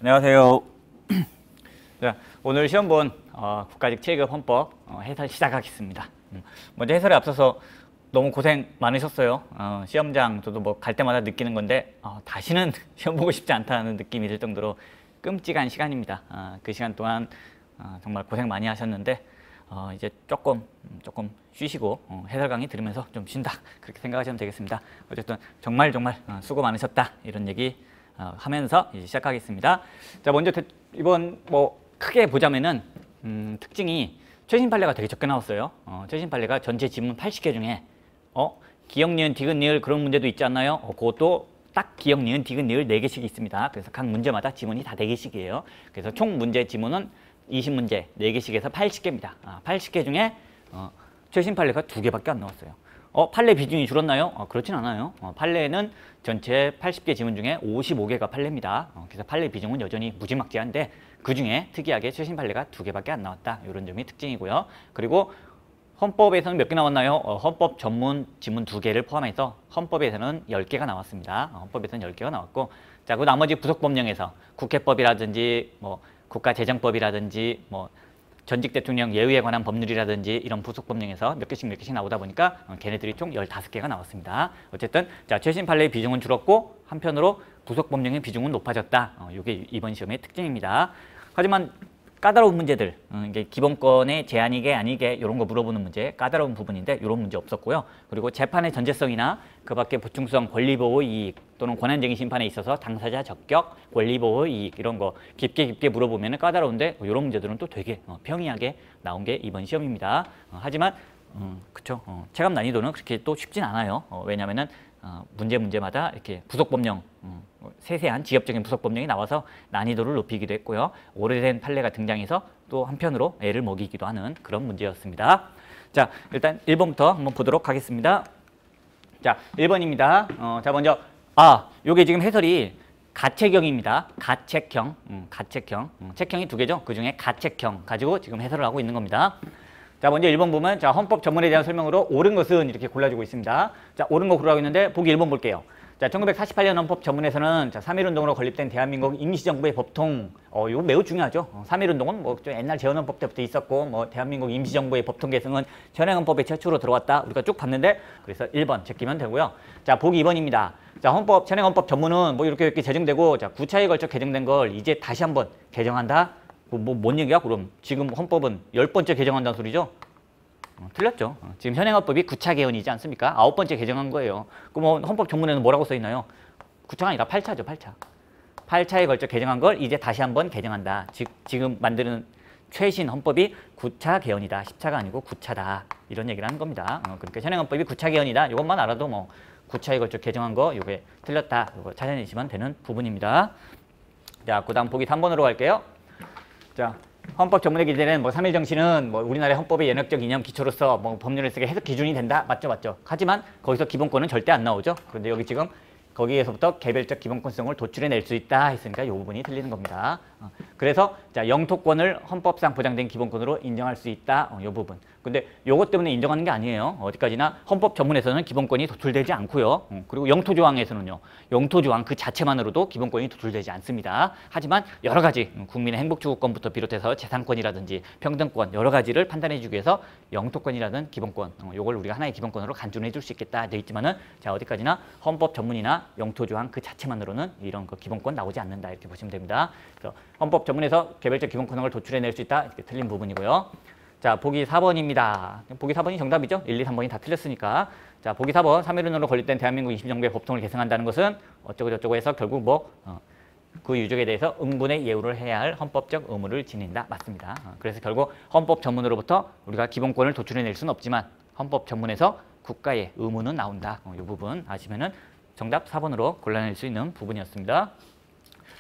안녕하세요. 자, 오늘 시험본 국가직 7급 헌법 해설 시작하겠습니다. 먼저 해설에 앞서서 너무 고생 많으셨어요. 시험장 저도 뭐 갈 때마다 느끼는 건데 다시는 시험 보고 싶지 않다는 느낌이 들 정도로 끔찍한 시간입니다. 그 시간 동안 정말 고생 많이 하셨는데 이제 조금 쉬시고 해설 강의 들으면서 좀 쉰다 그렇게 생각하시면 되겠습니다. 어쨌든 정말 수고 많으셨다 이런 얘기 하면서 이제 시작하겠습니다. 자, 먼저 이번 뭐 크게 보자면은 특징이 최신 판례가 되게 적게 나왔어요. 최신 판례가 전체 지문 80개 중에 기역, 니은, 디귿, 리을 그런 문제도 있지 않나요? 그것도 딱 기역, 니은, 디귿, 리을 4개씩 있습니다. 그래서 각 문제마다 지문이 다 4개씩이에요. 그래서 총 문제 지문은 20문제 4개씩에서 80개입니다. 80개 중에 최신 판례가 2개밖에 안 나왔어요. 판례 비중이 줄었나요? 그렇진 않아요. 판례는 전체 80개 지문 중에 55개가 판례입니다. 그래서 판례 비중은 여전히 무지막지한데 그중에 특이하게 최신 판례가 2개밖에 안 나왔다. 이런 점이 특징이고요. 그리고 헌법에서는 몇 개 나왔나요? 헌법 전문 지문 2개를 포함해서 헌법에서는 10개가 나왔습니다. 헌법에서는 10개가 나왔고, 자, 그 나머지 부속법령에서 국회법이라든지 뭐 국가재정법이라든지 뭐 전직 대통령 예우에 관한 법률이라든지 이런 부속법령에서 몇 개씩 나오다 보니까 걔네들이 총 15개가 나왔습니다. 어쨌든 자, 최신 판례의 비중은 줄었고 한편으로 부속법령의 비중은 높아졌다. 이게 이번 시험의 특징입니다. 하지만 까다로운 문제들, 이게 기본권의 제한이게 아니게 이런 거 물어보는 문제, 까다로운 부분인데 이런 문제 없었고요. 그리고 재판의 전제성이나 그 밖에 보충성, 권리보호 이익 또는 권한쟁의 심판에 있어서 당사자 적격, 권리보호 이익 이런 거 깊게 물어보면 까다로운데 이런 문제들은 또 되게 평이하게 나온 게 이번 시험입니다. 하지만 그쵸, 체감 난이도는 그렇게 또 쉽진 않아요. 왜냐하면은 문제마다 이렇게 부속법령, 세세한 지엽적인 부속법령이 나와서 난이도를 높이기도 했고요. 오래된 판례가 등장해서 또 한편으로 애를 먹이기도 하는 그런 문제였습니다. 자, 일단 1번부터 한번 보도록 하겠습니다. 자, 1번입니다. 자, 먼저 요게 지금 해설이 가책형입니다. 가책형, 책형이 2개죠. 그 중에 가책형 가지고 지금 해설을 하고 있는 겁니다. 자, 먼저 1번 보면 자, 헌법 전문에 대한 설명으로 옳은 것은 이렇게 골라주고 있습니다. 자, 옳은 거 고르라고 있는데 보기 1번 볼게요. 자, 1948년 헌법 전문에서는 자, 3.1운동으로 건립된 대한민국 임시정부의 법통, 이거 매우 중요하죠. 3.1운동은 뭐 옛날 재헌헌법 때부터 있었고, 뭐 대한민국 임시정부의 법통 개정은 현행헌법에 최초로 들어왔다. 우리가 쭉 봤는데, 그래서 1번 제끼면 되고요. 자, 보기 2번입니다. 자, 현행헌법 전문은 뭐 이렇게 제정되고, 자, 9차에 걸쳐 개정된 걸 이제 다시 한번 개정한다. 뭔 얘기야? 그럼 지금 헌법은 10번째 개정한다는 소리죠? 틀렸죠. 지금 현행헌법이 9차 개헌이지 않습니까? 9번째 개정한 거예요. 그럼 헌법 전문에는 뭐라고 써 있나요? 9차가 아니라 8차죠. 8차. 8차에 걸쳐 개정한 걸 이제 다시 한번 개정한다. 지금 만드는 최신 헌법이 9차 개헌이다. 10차가 아니고 9차다. 이런 얘기를 하는 겁니다. 그러니까 현행헌법이 9차 개헌이다. 이것만 알아도 뭐 9차에 걸쳐 개정한 거 이게 틀렸다. 이거 찾아내시면 되는 부분입니다. 자, 그 다음 보기 3번으로 갈게요. 자, 헌법 전문에 기재된 뭐 3.1 정신은 뭐 우리나라의 헌법의 연역적 이념 기초로서 뭐 법률을 쓰게 해석 기준이 된다. 맞죠. 하지만 거기서 기본권은 절대 안 나오죠. 그런데 여기 지금 거기에서부터 개별적 기본권성을 도출해낼 수 있다 했으니까 이 부분이 틀리는 겁니다. 그래서 자, 영토권을 헌법상 보장된 기본권으로 인정할 수 있다. 이 부분. 근데 요것 때문에 인정하는 게 아니에요. 어디까지나 헌법 전문에서는 기본권이 도출되지 않고요. 그리고 영토조항에서는요. 영토조항 그 자체만으로도 기본권이 도출되지 않습니다. 하지만 여러 가지 국민의 행복추구권부터 비롯해서 재산권이라든지 평등권 여러 가지를 판단해 주기 위해서 영토권이라든 기본권 요걸 우리가 하나의 기본권으로 간주해 줄 수 있겠다 되어 있지만은 자, 어디까지나 헌법 전문이나 영토조항 그 자체만으로는 이런 그 기본권 나오지 않는다 이렇게 보시면 됩니다. 그래서 헌법 전문에서 개별적 기본권을 도출해낼 수 있다 이렇게 틀린 부분이고요. 자, 보기 4번입니다. 보기 4번이 정답이죠? 1, 2, 3번이 다 틀렸으니까. 자, 보기 4번 3.1운동으로 건립된 대한민국 임시정부의 법통을 개정한다는 것은 어쩌고저쩌고 해서 결국 뭐 그 유족에 대해서 응분의 예우를 해야 할 헌법적 의무를 지닌다. 맞습니다. 그래서 결국 헌법 전문으로부터 우리가 기본권을 도출해낼 수는 없지만 헌법 전문에서 국가의 의무는 나온다. 이 부분 아시면은 정답 4번으로 골라낼 수 있는 부분이었습니다.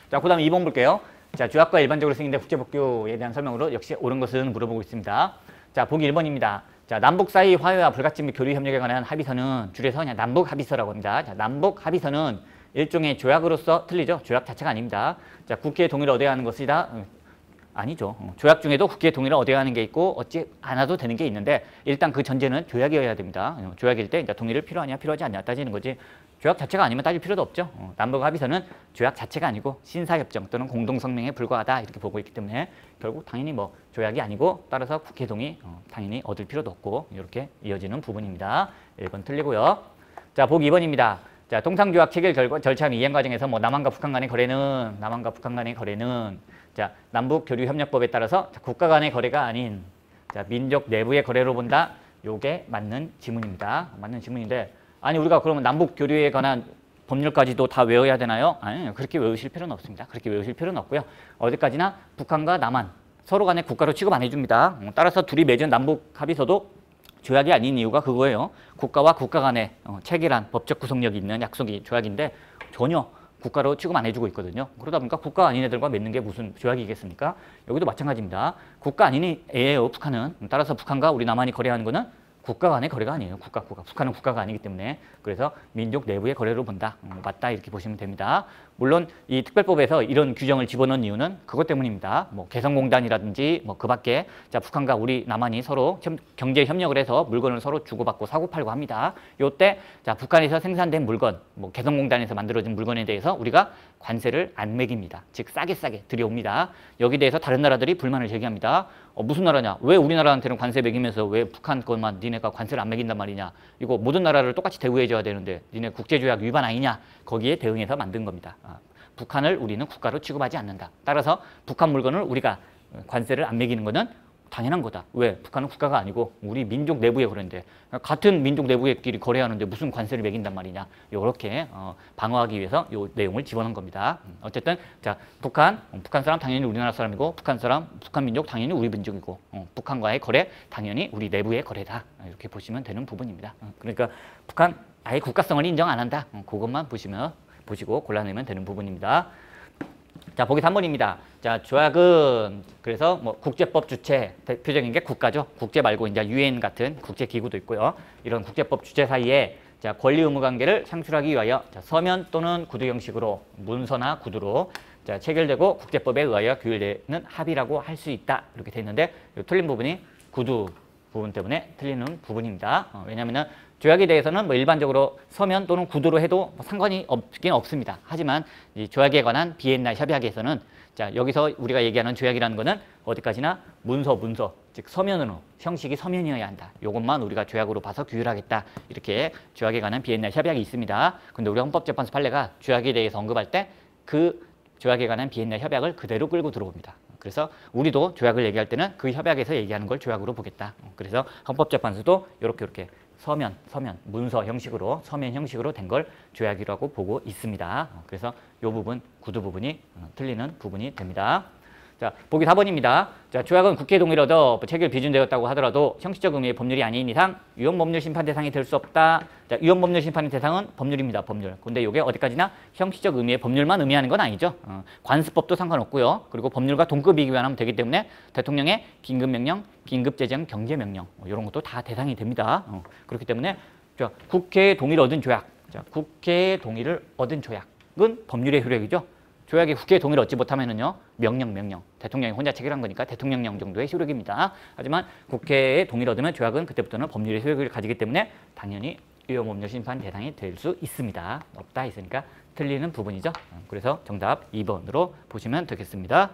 자, 그 다음 2번 볼게요. 자, 조약과 일반적으로 승인된 국제법규에 대한 설명으로 역시 옳은 것은 물어보고 있습니다. 자, 보기 1번입니다. 자, 남북 사이 화해와 불가침 및 교류 협력에 관한 합의서는 줄여서 그냥 남북 합의서라고 합니다. 자, 남북 합의서는 일종의 조약으로서 틀리죠. 조약 자체가 아닙니다. 자, 국회의 동의를 얻어야 하는 것이다. 아니죠. 조약 중에도 국회의 동의를 얻어야 하는 게 있고 얻지 않아도 되는 게 있는데 일단 그 전제는 조약이어야 됩니다. 조약일 때 이제 동의를 필요하냐 필요하지 않냐 따지는 거지. 조약 자체가 아니면 따질 필요도 없죠. 남북 합의서는 조약 자체가 아니고 신사협정 또는 공동성명에 불과하다 이렇게 보고 있기 때문에 결국 당연히 뭐 조약이 아니고 따라서 국회 동의 당연히 얻을 필요도 없고 이렇게 이어지는 부분입니다. 1번 틀리고요. 자, 보기 2번입니다. 자, 통상조약 체결 절차 및 이행 과정에서 뭐 남한과 북한 간의 거래는 자, 남북교류협력법에 따라서 국가 간의 거래가 아닌 자, 민족 내부의 거래로 본다. 요게 맞는 지문입니다. 맞는 지문인데 아니 우리가 그러면 남북 교류에 관한 법률까지도 다 외워야 되나요? 아니요. 그렇게 외우실 필요는 없습니다. 그렇게 외우실 필요는 없고요. 어디까지나 북한과 남한 서로 간에 국가로 취급 안 해줍니다. 따라서 둘이 맺은 남북 합의서도 조약이 아닌 이유가 그거예요. 국가와 국가 간의 체결한 법적 구속력이 있는 약속이 조약인데 전혀 국가로 취급 안 해주고 있거든요. 그러다 보니까 국가 아닌 애들과 맺는 게 무슨 조약이겠습니까? 여기도 마찬가지입니다. 국가 아닌 애예요, 북한은. 따라서 북한과 우리 남한이 거래하는 거는 국가 간의 거래가 아니에요. 북한은 국가가 아니기 때문에. 그래서 민족 내부의 거래로 본다. 맞다 이렇게 보시면 됩니다. 물론 이 특별법에서 이런 규정을 집어넣은 이유는 그것 때문입니다. 뭐 개성공단이라든지 뭐 그 밖에 자 북한과 우리 남한이 서로 경제 협력을 해서 물건을 서로 주고받고 사고팔고 합니다. 요때 자 북한에서 생산된 물건, 뭐 개성공단에서 만들어진 물건에 대해서 우리가 관세를 안 매깁니다. 즉 싸게 들여옵니다. 여기에 대해서 다른 나라들이 불만을 제기합니다. 무슨 나라냐? 왜 우리나라한테는 관세 매기면서 왜 북한 것만 니네가 관세를 안 매긴단 말이냐? 이거 모든 나라를 똑같이 대우해줘야 되는데 니네 국제조약 위반 아니냐? 거기에 대응해서 만든 겁니다. 북한을 우리는 국가로 취급하지 않는다. 따라서 북한 물건을 우리가 관세를 안 매기는 것은 당연한 거다. 왜? 북한은 국가가 아니고 우리 민족 내부의 거래인데 같은 민족 내부끼리 거래하는데 무슨 관세를 매긴단 말이냐. 이렇게 방어하기 위해서 이 내용을 집어넣은 겁니다. 어쨌든 자 북한 사람 당연히 우리나라 사람이고 북한 민족 당연히 우리 민족이고 북한과의 거래 당연히 우리 내부의 거래다. 이렇게 보시면 되는 부분입니다. 그러니까 북한 아예 국가성을 인정 안 한다. 그것만 보시고 골라내면 되는 부분입니다. 자, 보기 3번입니다. 자, 조약은 그래서 뭐 국제법 주체 대표적인 게 국가죠. 국제 말고 이제 UN 같은 국제 기구도 있고요. 이런 국제법 주체 사이에 자, 권리 의무 관계를 창출하기 위하여 자, 서면 또는 구두 형식으로 문서나 구두로 자, 체결되고 국제법에 의하여 규율되는 합의라고 할 수 있다. 이렇게 돼 있는데 틀린 부분이 구두 부분 때문에 틀리는 부분입니다. 왜냐하면 조약에 대해서는 뭐 일반적으로 서면 또는 구두로 해도 뭐 상관이 없긴 없습니다. 하지만 이 조약에 관한 비엔나 협약에서는 자 여기서 우리가 얘기하는 조약이라는 거는 어디까지나 문서 즉 서면으로 형식이 서면이어야 한다. 이것만 우리가 조약으로 봐서 규율하겠다. 이렇게 조약에 관한 비엔나 협약이 있습니다. 근데 우리 헌법재판소 판례가 조약에 대해서 언급할 때 그 조약에 관한 비엔나 협약을 그대로 끌고 들어옵니다. 그래서 우리도 조약을 얘기할 때는 그 협약에서 얘기하는 걸 조약으로 보겠다. 그래서 헌법재판소도 이렇게 서면, 문서 형식으로, 서면 형식으로 된 걸 조약이라고 보고 있습니다. 그래서 이 부분, 구두 부분이 틀리는 부분이 됩니다. 자, 보기 4번입니다. 자, 조약은 국회 동의를 얻어 체결 비준되었다고 하더라도 형식적 의미의 법률이 아닌 이상 위헌법률 심판 대상이 될 수 없다. 자, 위헌법률 심판의 대상은 법률입니다. 법률. 근데 이게 어디까지나 형식적 의미의 법률만 의미하는 건 아니죠. 관습법도 상관없고요. 그리고 법률과 동급이기 위하면 되기 때문에 대통령의 긴급명령, 긴급재정, 경제명령 이런 것도 다 대상이 됩니다. 그렇기 때문에 자, 국회의 동의를 얻은 조약. 자, 국회의 동의를 얻은 조약은 법률의 효력이죠. 조약이 국회의 동의를 얻지 못하면은요 명령 대통령이 혼자 체결한 거니까 대통령령 정도의 효력입니다. 하지만 국회의 동의를 얻으면 조약은 그때부터는 법률의 효력을 가지기 때문에 당연히 위헌법률 심판 대상이 될 수 있습니다. 없다 했으니까 틀리는 부분이죠. 그래서 정답 2번으로 보시면 되겠습니다.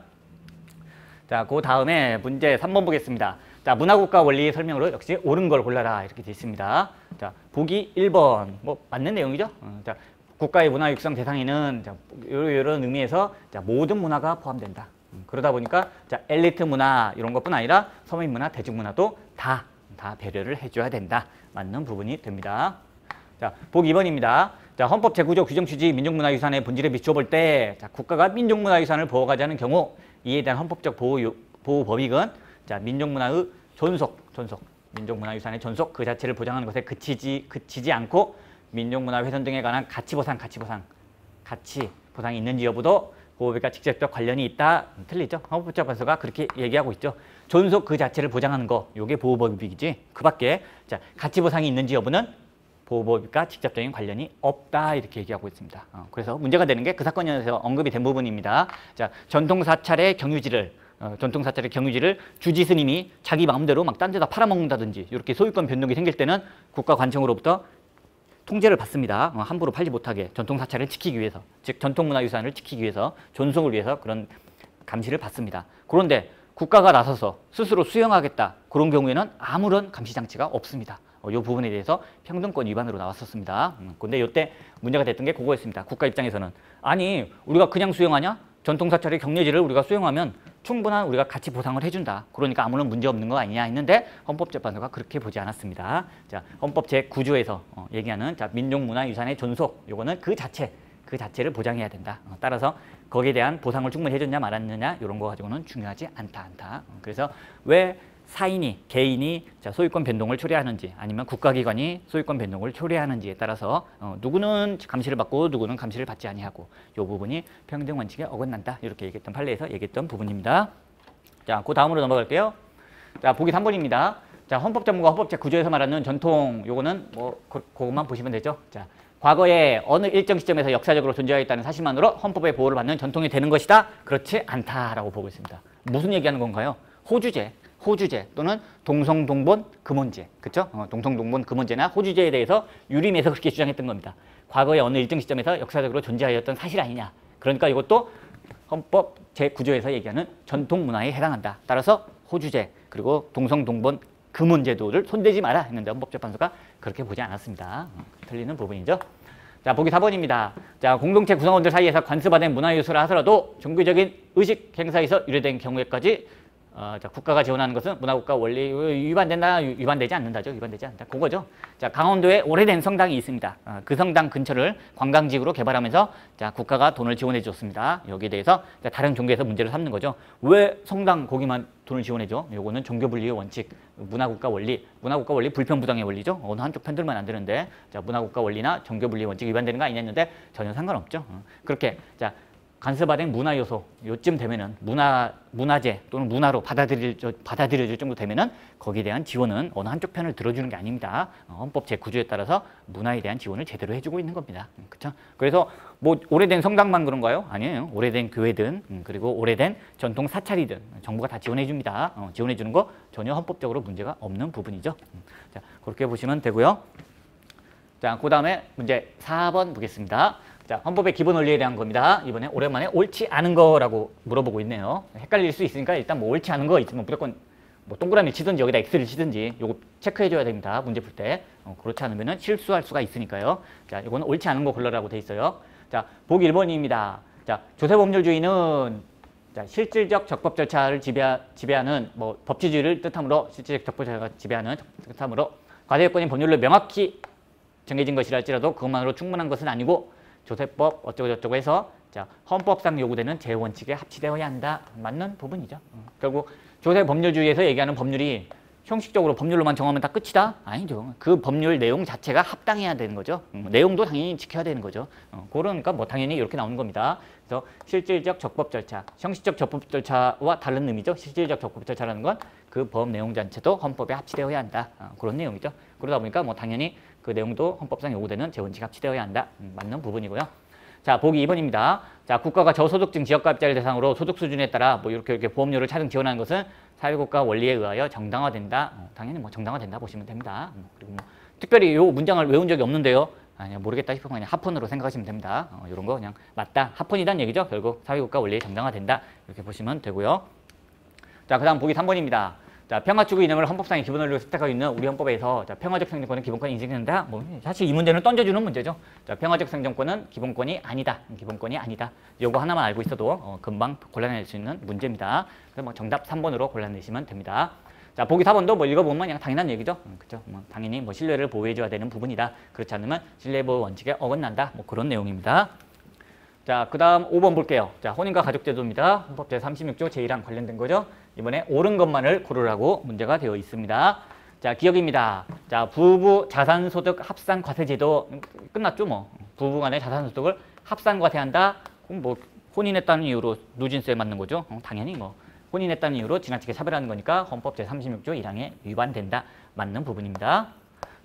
자, 그 다음에 문제 3번 보겠습니다. 자, 문화국가 원리 설명으로 역시 옳은 걸 골라라 이렇게 되어 있습니다. 자, 보기 1번 뭐 맞는 내용이죠. 자, 국가의 문화 육성 대상에는 이런 의미에서 모든 문화가 포함된다. 그러다 보니까 엘리트 문화 이런 것뿐 아니라 서민 문화, 대중 문화도 다 배려를 해줘야 된다. 맞는 부분이 됩니다. 자, 보기 2번입니다. 자, 헌법 제9조 규정 취지 민족문화유산의 본질에 비추어 볼 때 국가가 민족문화유산을 보호하지 않은 경우 이에 대한 헌법적 보호 법익은 민족문화의 존속, 민족문화유산의 존속 그 자체를 보장하는 것에 그치지 않고 민족문화 훼손 등에 관한 가치 보상이 있는지 여부도 보호법과 직접적 관련이 있다. 틀리죠? 헌법재판소가 그렇게 얘기하고 있죠. 존속 그 자체를 보장하는 거, 이게 보호법이지. 그 밖에 가치 보상이 있는지 여부는 보호법과 직접적인 관련이 없다. 이렇게 얘기하고 있습니다. 그래서 문제가 되는 게 그 사건에서 언급이 된 부분입니다. 자, 전통사찰의 경유지를 주지 스님이 자기 마음대로 막 딴 데다 팔아먹는다든지 이렇게 소유권 변동이 생길 때는 국가 관청으로부터 통제를 받습니다. 함부로 팔지 못하게 전통 사찰을 지키기 위해서, 즉 전통문화유산을 지키기 위해서, 존속을 위해서 그런 감시를 받습니다. 그런데 국가가 나서서 스스로 수용하겠다 그런 경우에는 아무런 감시 장치가 없습니다. 이 부분에 대해서 평등권 위반으로 나왔었습니다. 근데 이때 문제가 됐던 게 그거였습니다. 국가 입장에서는 아니 우리가 그냥 수용하냐? 전통사찰의 경례지를 우리가 수용하면 충분한 우리가 가치 보상을 해준다. 그러니까 아무런 문제 없는 거 아니냐 했는데 헌법재판소가 그렇게 보지 않았습니다. 자, 헌법 제9조에서 얘기하는 자, 민족문화유산의 존속, 요거는 그 자체를 보장해야 된다. 따라서 거기에 대한 보상을 충분히 해줬냐 말았느냐 이런 거 가지고는 중요하지 않다. 그래서 왜 사인이, 개인이 자, 소유권 변동을 초래하는지 아니면 국가기관이 소유권 변동을 초래하는지에 따라서 누구는 감시를 받고 누구는 감시를 받지 아니하고 이 부분이 평등 원칙에 어긋난다. 이렇게 얘기했던 판례에서 얘기했던 부분입니다. 자, 그 다음으로 넘어갈게요. 자, 보기 3번입니다. 자, 헌법전문가 헌법 제9조에서 말하는 전통 요거는 뭐 그것만 보시면 되죠. 자, 과거에 어느 일정 시점에서 역사적으로 존재하였다는 사실만으로 헌법의 보호를 받는 전통이 되는 것이다. 그렇지 않다라고 보고 있습니다. 무슨 얘기하는 건가요? 호주제 또는 동성동본 금원제, 그렇죠? 동성동본 금원제나 호주제에 대해서 유림에서 그렇게 주장했던 겁니다. 과거에 어느 일정 시점에서 역사적으로 존재하였던 사실 아니냐. 그러니까 이것도 헌법 제9조에서 얘기하는 전통문화에 해당한다. 따라서 호주제 그리고 동성동본 금원제도를 손대지 마라 했는데 헌법재판소가 그렇게 보지 않았습니다. 틀리는 부분이죠. 자, 보기 4번입니다. 자, 공동체 구성원들 사이에서 관습화된 문화유수라 하더라도 종교적인 의식 행사에서 유래된 경우에까지 자, 국가가 지원하는 것은 문화국가 원리 위반된다, 위반되지 않는다죠. 위반되지 않는다. 그거죠. 자, 강원도에 오래된 성당이 있습니다. 그 성당 근처를 관광지구로 개발하면서 자, 국가가 돈을 지원해 줬습니다. 여기에 대해서 자, 다른 종교에서 문제를 삼는 거죠. 왜 성당 거기만 돈을 지원해 줘? 요거는 종교분리의 원칙, 문화국가 원리 불편부당의 원리죠. 어느 한쪽 편 들면 안 되는데 자, 문화국가 원리나 종교분리의 원칙 위반되는 거 아니냐 했는데 전혀 상관없죠. 그렇게 자. 간섭화된 문화 요소 요쯤 되면은 문화재 또는 문화로 받아들여질 정도 되면은 거기에 대한 지원은 어느 한쪽 편을 들어주는 게 아닙니다. 헌법 제9조에 따라서 문화에 대한 지원을 제대로 해주고 있는 겁니다. 그렇죠? 그래서 뭐 오래된 성당만 그런가요? 아니에요. 오래된 교회든 그리고 오래된 전통 사찰이든 정부가 다 지원해 줍니다. 지원해 주는 거 전혀 헌법적으로 문제가 없는 부분이죠. 자, 그렇게 보시면 되고요. 자, 그 다음에 문제 4번 보겠습니다. 자, 헌법의 기본 원리에 대한 겁니다. 이번에 오랜만에 옳지 않은 거라고 물어보고 있네요. 헷갈릴 수 있으니까 일단 뭐 옳지 않은 거 있으면 무조건 뭐 동그라미 치든지 여기다 X를 치든지 요거 체크해 줘야 됩니다. 문제 풀 때. 그렇지 않으면은 실수할 수가 있으니까요. 자, 이거는 옳지 않은 거 골라라고 돼 있어요. 자, 보기 1번입니다. 자, 조세법률주의는 자, 실질적 적법 절차를 지배하는 뭐 법치주의를 뜻하므로 실질적 적법 절차가 지배하는 뜻하므로 과세요건이 법률로 명확히 정해진 것이라 할지라도 그것만으로 충분한 것은 아니고 조세법 어쩌고저쩌고 해서 자, 헌법상 요구되는 제원칙에 합치되어야 한다. 맞는 부분이죠. 결국 조세법률주의에서 얘기하는 법률이 형식적으로 법률로만 정하면 다 끝이다? 아니죠. 그 법률 내용 자체가 합당해야 되는 거죠. 내용도 당연히 지켜야 되는 거죠. 그러니까 뭐 당연히 이렇게 나오는 겁니다. 그래서 실질적 적법 절차, 형식적 적법 절차와 다른 의미죠. 실질적 적법 절차라는 건 그 법 내용 자체도 헌법에 합치되어야 한다. 그런 내용이죠. 그러다 보니까 뭐 당연히 그 내용도 헌법상 요구되는 재원칙에 합치되어야 한다. 맞는 부분이고요. 자, 보기 2번입니다. 자, 국가가 저소득층 지역가입자를 대상으로 소득 수준에 따라 뭐 이렇게 보험료를 차등 지원하는 것은 사회국가 원리에 의하여 정당화된다. 당연히 뭐 정당화된다 보시면 됩니다. 그리고 뭐 특별히 요 문장을 외운 적이 없는데요. 아니, 모르겠다 싶으면 그냥 하폰으로 생각하시면 됩니다. 이런 거 그냥 맞다. 하폰이란 얘기죠. 결국 사회국가 원리에 정당화된다. 이렇게 보시면 되고요. 자, 그 다음 보기 3번입니다. 자, 평화추구 이념을 헌법상의 기본 원리로 채택하고 있는 우리 헌법에서 자, 평화적 생존권은 기본권이 인정된다. 뭐 사실 이 문제는 던져주는 문제죠. 자, 평화적 생존권은 기본권이 아니다. 기본권이 아니다. 요거 하나만 알고 있어도 금방 골라낼 수 있는 문제입니다. 그래서 뭐 정답 3번으로 골라내시면 됩니다. 자, 보기 4번도 뭐 읽어보면 그냥 당연한 얘기죠. 그렇죠. 뭐 당연히 뭐 신뢰를 보호해줘야 되는 부분이다. 그렇지 않으면 신뢰보호 원칙에 어긋난다. 뭐 그런 내용입니다. 자, 그 다음 5번 볼게요. 자, 혼인과 가족제도입니다. 헌법 제36조 제1항 관련된 거죠. 이번에 옳은 것만을 고르라고 문제가 되어 있습니다. 자, 기억입니다. 자, 부부 자산소득 합산과세제도 끝났죠, 뭐. 부부 간의 자산소득을 합산과세한다. 그럼 뭐 혼인했다는 이유로 누진세에 맞는 거죠. 당연히 뭐 혼인했다는 이유로 지나치게 차별하는 거니까 헌법 제36조 1항에 위반된다. 맞는 부분입니다.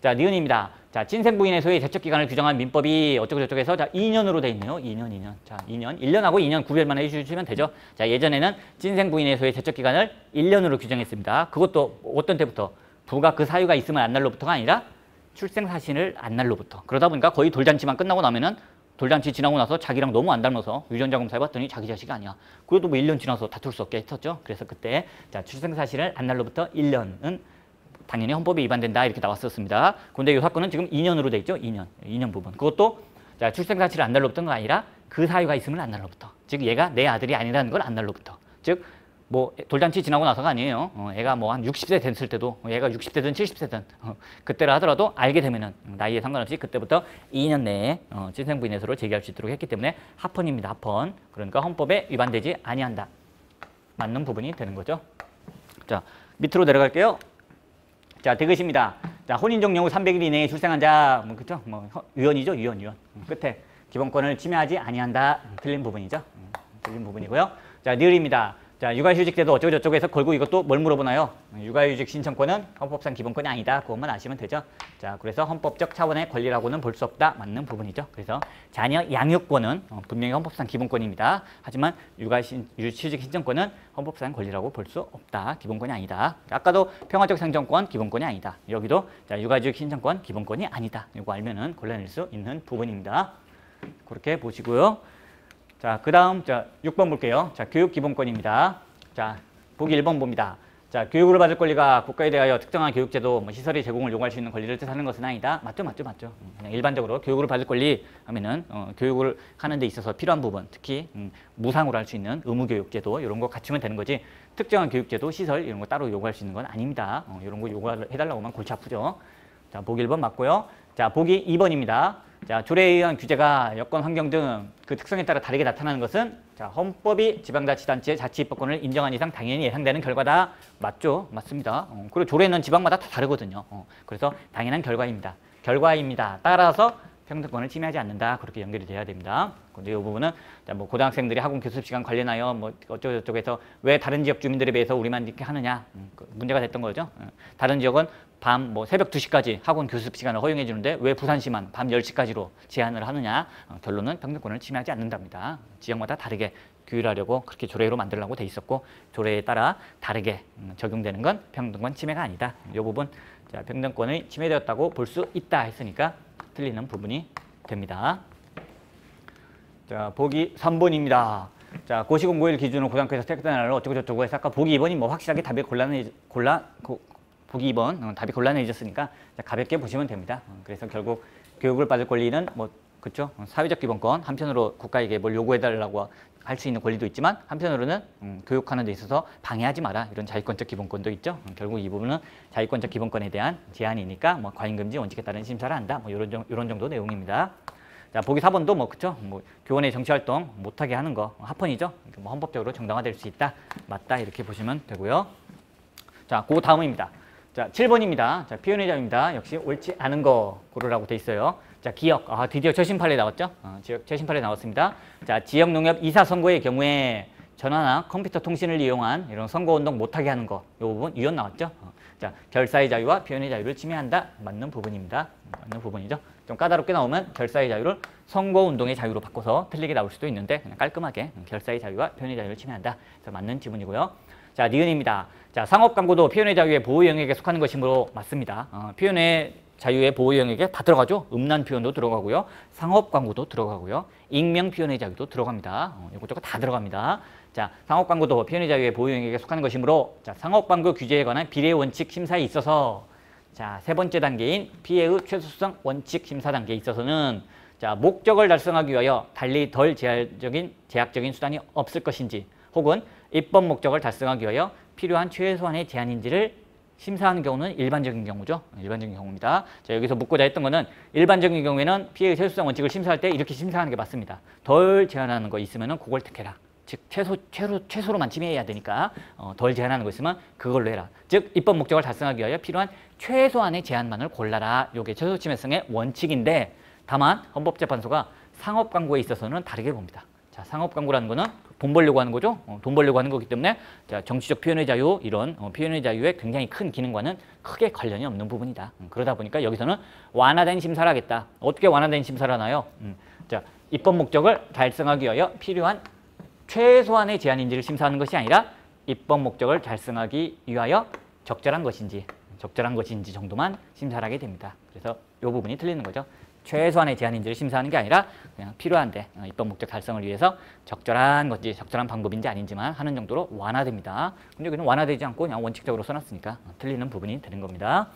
자, 니은입니다. 자, 친생 부인의 소유의 제척기간을 규정한 민법이 어쩌고저쩌고 해서 자, 2년으로 돼 있네요. 2년. 자, 2년. 1년하고 2년 구별만 해주시면 되죠. 자, 예전에는 친생 부인의 소유의 제척기간을 1년으로 규정했습니다. 그것도 어떤 때부터? 부가 그 사유가 있으면 안 날로부터가 아니라 출생 사실을 안 날로부터. 그러다 보니까 거의 돌잔치만 끝나고 나면은 돌잔치 지나고 나서 자기랑 너무 안 닮아서 유전자 검사해봤더니 자기 자식이 아니야. 그래도 뭐 1년 지나서 다툴 수 없게 했었죠. 그래서 그때 자 출생 사실을 안 날로부터 1년은 당연히 헌법에 위반된다 이렇게 나왔었습니다. 근데 이 사건은 지금 2년으로 돼 있죠. 2년 부분. 그것도 자 출생 사실을 안 날로부터가 아니라 그 사유가 있으면 안 날로부터. 즉 얘가 내 아들이 아니라는 걸 안 날로부터. 즉 뭐 돌잔치 지나고 나서가 아니에요. 애가 뭐 한 60세 됐을 때도 얘가 60세든 70세든 그때라 하더라도 알게 되면은 나이에 상관없이 그때부터 2년 내에 친생부인의 서로 제기할 수 있도록 했기 때문에 합헌입니다. 합헌. 그러니까 헌법에 위반되지 아니한다. 맞는 부분이 되는 거죠. 자 밑으로 내려갈게요. 자 디귿입니다. 자 혼인종 후 300일 이내에 출생한 자, 뭐 그죠? 뭐 유언이죠, 유언. 끝에 기본권을 침해하지 아니한다. 틀린 부분이죠. 틀린 부분이고요. 자 니을입니다. 자 육아휴직제도 어쩌고저쩌고 해서 걸고 이것도 뭘 물어보나요? 육아휴직 신청권은 헌법상 기본권이 아니다. 그것만 아시면 되죠. 자 그래서 헌법적 차원의 권리라고는 볼 수 없다. 맞는 부분이죠. 그래서 자녀 양육권은 분명히 헌법상 기본권입니다. 하지만 육아휴직 신청권은 헌법상 권리라고 볼 수 없다. 기본권이 아니다. 아까도 평화적 생존권 기본권이 아니다. 여기도 자 육아휴직 신청권 기본권이 아니다. 이거 알면은 골라낼 수 있는 부분입니다. 그렇게 보시고요. 자, 그 다음, 자, 6번 볼게요. 자, 교육기본권입니다. 자, 보기 1번 봅니다. 자, 교육을 받을 권리가 국가에 대하여 특정한 교육제도, 뭐 시설의 제공을 요구할 수 있는 권리를 뜻하는 것은 아니다. 맞죠? 그냥 일반적으로 교육을 받을 권리 하면은, 교육을 하는 데 있어서 필요한 부분, 특히, 무상으로 할 수 있는 의무교육제도, 이런 거 갖추면 되는 거지. 특정한 교육제도, 시설, 이런 거 따로 요구할 수 있는 건 아닙니다. 이런 거 요구해달라고 하면 골치 아프죠. 자, 보기 1번 맞고요. 자, 보기 2번입니다. 자, 조례에 의한 규제가 여건, 환경 등 그 특성에 따라 다르게 나타나는 것은 자, 헌법이 지방자치단체의 자치입법권을 인정한 이상 당연히 예상되는 결과다. 맞죠? 맞습니다. 그리고 조례는 지방마다 다 다르거든요. 그래서 당연한 결과입니다. 따라서 평등권을 침해하지 않는다. 그렇게 연결이 돼야 됩니다. 근데 이 부분은 뭐 고등학생들이 학원 교습 시간 관련하여 뭐 어쩌고저쩌고 해서 왜 다른 지역 주민들에 비해서 우리만 이렇게 하느냐 문제가 됐던 거죠. 다른 지역은 밤 뭐 새벽 2시까지 학원 교습 시간을 허용해 주는데 왜 부산시만 밤 10시까지로 제한을 하느냐. 결론은 평등권을 침해하지 않는답니다. 지역마다 다르게 규율하려고 그렇게 조례로 만들려고 돼 있었고 조례에 따라 다르게 적용되는 건 평등권 침해가 아니다. 이 부분 자, 평등권이 침해되었다고 볼 수 있다 했으니까 틀리는 부분이 됩니다. 자, 보기 3번입니다. 자, 고시공고일 기준으로 고등학교에서 택배 날을 어쩌고저쩌고 해서 아까 보기 2번이 뭐 확실하게 답이 보기 2번 답이 곤란해졌으니까 자, 가볍게 보시면 됩니다. 그래서 결국 교육을 받을 권리는 뭐 그렇죠? 사회적 기본권 한편으로 국가에게 뭘 요구해달라고 할 수 있는 권리도 있지만 한편으로는 교육하는 데 있어서 방해하지 마라 이런 자유권적 기본권도 있죠. 결국 이 부분은 자유권적 기본권에 대한 제한이니까 뭐 과잉금지 원칙에 따른 심사를 한다. 뭐 이런 정도 내용입니다. 자 보기 4번도 뭐 그쵸? 뭐 교원의 정치활동 못하게 하는 거 합헌이죠. 뭐 헌법적으로 정당화될 수 있다, 맞다 이렇게 보시면 되고요. 자, 그 다음입니다. 자, 7번입니다. 자, 표현의 자유입니다. 역시 옳지 않은 거 고르라고 돼 있어요. 자, 기억. 드디어 최신판례 나왔죠? 지역 최신판례 나왔습니다. 자, 지역 농협 이사 선거의 경우에 전화나 컴퓨터 통신을 이용한 이런 선거운동 못하게 하는 거. 이 부분 유언 나왔죠? 자, 결사의 자유와 표현의 자유를 침해한다. 맞는 부분입니다. 맞는 부분이죠. 좀 까다롭게 나오면 결사의 자유를 선거운동의 자유로 바꿔서 틀리게 나올 수도 있는데 그냥 깔끔하게 결사의 자유와 표현의 자유를 침해한다. 그래서 맞는 지문이고요. 자, 니은입니다. 자, 상업 광고도 표현의 자유의 보호 영역에 속하는 것이므로 맞습니다. 표현의 자유의 보호 영역에 다 들어가죠. 음란 표현도 들어가고요. 상업 광고도 들어가고요. 익명 표현의 자유도 들어갑니다. 이것저것 다 들어갑니다. 자, 상업 광고도 표현의 자유의 보호 영역에 속하는 것이므로 자, 상업 광고 규제에 관한 비례 원칙 심사에 있어서 자, 세 번째 단계인 피해의 최소성 원칙 심사 단계에 있어서는 자, 목적을 달성하기 위하여 달리 덜 제약적인 수단이 없을 것인지 혹은 입법 목적을 달성하기 위하여 필요한 최소한의 제한인지를 심사하는 경우는 일반적인 경우죠. 일반적인 경우입니다. 자, 여기서 묻고자 했던 거는 일반적인 경우에는 피해의 최소성 원칙을 심사할 때 이렇게 심사하는 게 맞습니다. 덜 제한하는 거 있으면은 그걸 택해라. 즉 최소로만 침해해야 되니까 덜 제한하는 거 있으면 그걸로 해라. 즉 입법 목적을 달성하기 위하여 필요한 최소한의 제한만을 골라라. 이게 최소 침해성의 원칙인데 다만 헌법재판소가 상업 광고에 있어서는 다르게 봅니다. 자, 상업 광고라는 거는 돈 벌려고 하는 거죠. 돈 벌려고 하는 거기 때문에 자, 정치적 표현의 자유 이런 표현의 자유의 굉장히 큰 기능과는 크게 관련이 없는 부분이다. 그러다 보니까 여기서는 완화된 심사를 하겠다. 어떻게 완화된 심사를 하나요? 자, 입법 목적을 달성하기 위하여 필요한 최소한의 제한인지를 심사하는 것이 아니라 입법 목적을 달성하기 위하여 적절한 것인지 정도만 심사를 하게 됩니다. 그래서 요 부분이 틀리는 거죠. 최소한의 제한인지를 심사하는 게 아니라 그냥 필요한데 입법 목적 달성을 위해서 적절한 건지 적절한 방법인지 아닌지만 하는 정도로 완화됩니다. 근데 여기는 완화되지 않고 그냥 원칙적으로 써놨으니까 틀리는 부분이 되는 겁니다.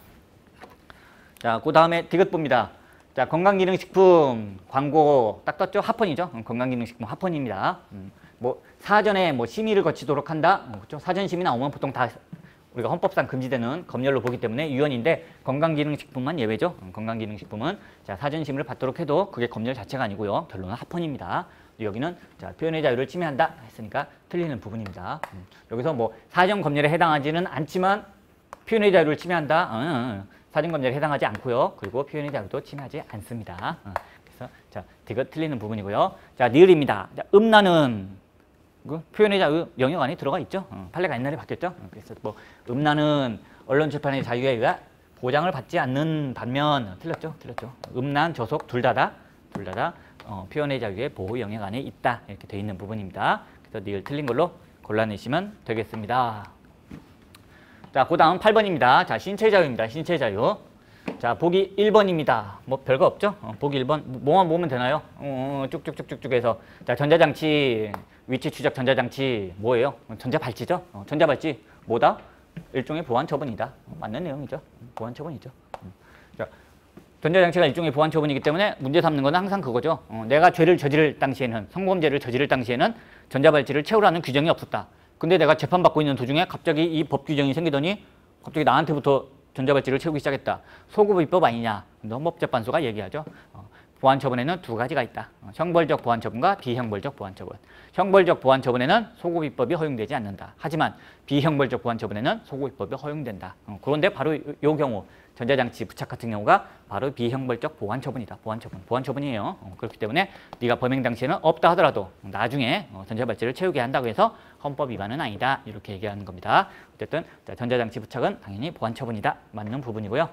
자, 그 다음에 디귿보입니다. 자, 건강기능식품 광고 딱 떴죠? 합헌이죠? 건강기능식품 합헌입니다. 뭐 사전에 뭐 심의를 거치도록 한다. 그렇죠? 사전 심의 나오면 보통 다 우리가 헌법상 금지되는 검열로 보기 때문에 유연인데 건강기능식품만 예외죠. 건강기능식품은 자, 사전 심의를 받도록 해도 그게 검열 자체가 아니고요. 결론은 합헌입니다. 여기는 자, 표현의 자유를 침해한다 했으니까 틀리는 부분입니다. 여기서 뭐 사전 검열에 해당하지는 않지만 표현의 자유를 침해한다. 사전 검열에 해당하지 않고요. 그리고 표현의 자유도 침해하지 않습니다. 그래서 자, 디귿 틀리는 부분이고요. 자, 니을입니다. 자, 음란은 그 표현의 자유 영역 안에 들어가 있죠. 판례가 옛날에 바뀌었죠. 그래서 뭐 음란은 언론 출판의 자유에 의해 보장을 받지 않는 반면 틀렸죠. 음란, 저속 둘 다다 표현의 자유의 보호 영역 안에 있다 이렇게 돼 있는 부분입니다. 그래서 니을 틀린 걸로 골라내시면 되겠습니다. 자, 그 다음 8번입니다. 자, 신체 자유입니다. 신체 자유. 자, 보기 1번입니다. 뭐 별거 없죠? 보기 1번. 뭐만 보면 되나요? 쭉쭉쭉쭉 해서. 자, 전자장치, 위치 추적 전자장치 뭐예요? 전자발찌죠? 전자발찌 뭐다? 일종의 보안 처분이다. 맞는 내용이죠. 보안 처분이죠. 자, 전자장치가 일종의 보안 처분이기 때문에 문제 삼는 건 항상 그거죠. 내가 죄를 저지를 당시에는, 성범죄를 저지를 당시에는 전자발찌를 채우라는 규정이 없었다. 근데 내가 재판받고 있는 도중에 갑자기 이 법 규정이 생기더니 갑자기 나한테부터 전자발찌를 채우기 시작했다. 소급 입법 아니냐. 헌법재판소가 얘기하죠. 보안 처분에는 두 가지가 있다. 형벌적 보안 처분과 비형벌적 보안 처분. 형벌적 보안 처분에는 소급 입법이 허용되지 않는다. 하지만 비형벌적 보안 처분에는 소급 입법이 허용된다. 그런데 바로 이 경우 전자장치 부착 같은 경우가 바로 비형벌적 보안 처분이다. 보안 처분이에요. 그렇기 때문에 네가 범행 당시에는 없다 하더라도 나중에 전자발찌를 채우게 한다고 해서 헌법 위반은 아니다. 이렇게 얘기하는 겁니다. 어쨌든 전자장치 부착은 당연히 보안 처분이다. 맞는 부분이고요.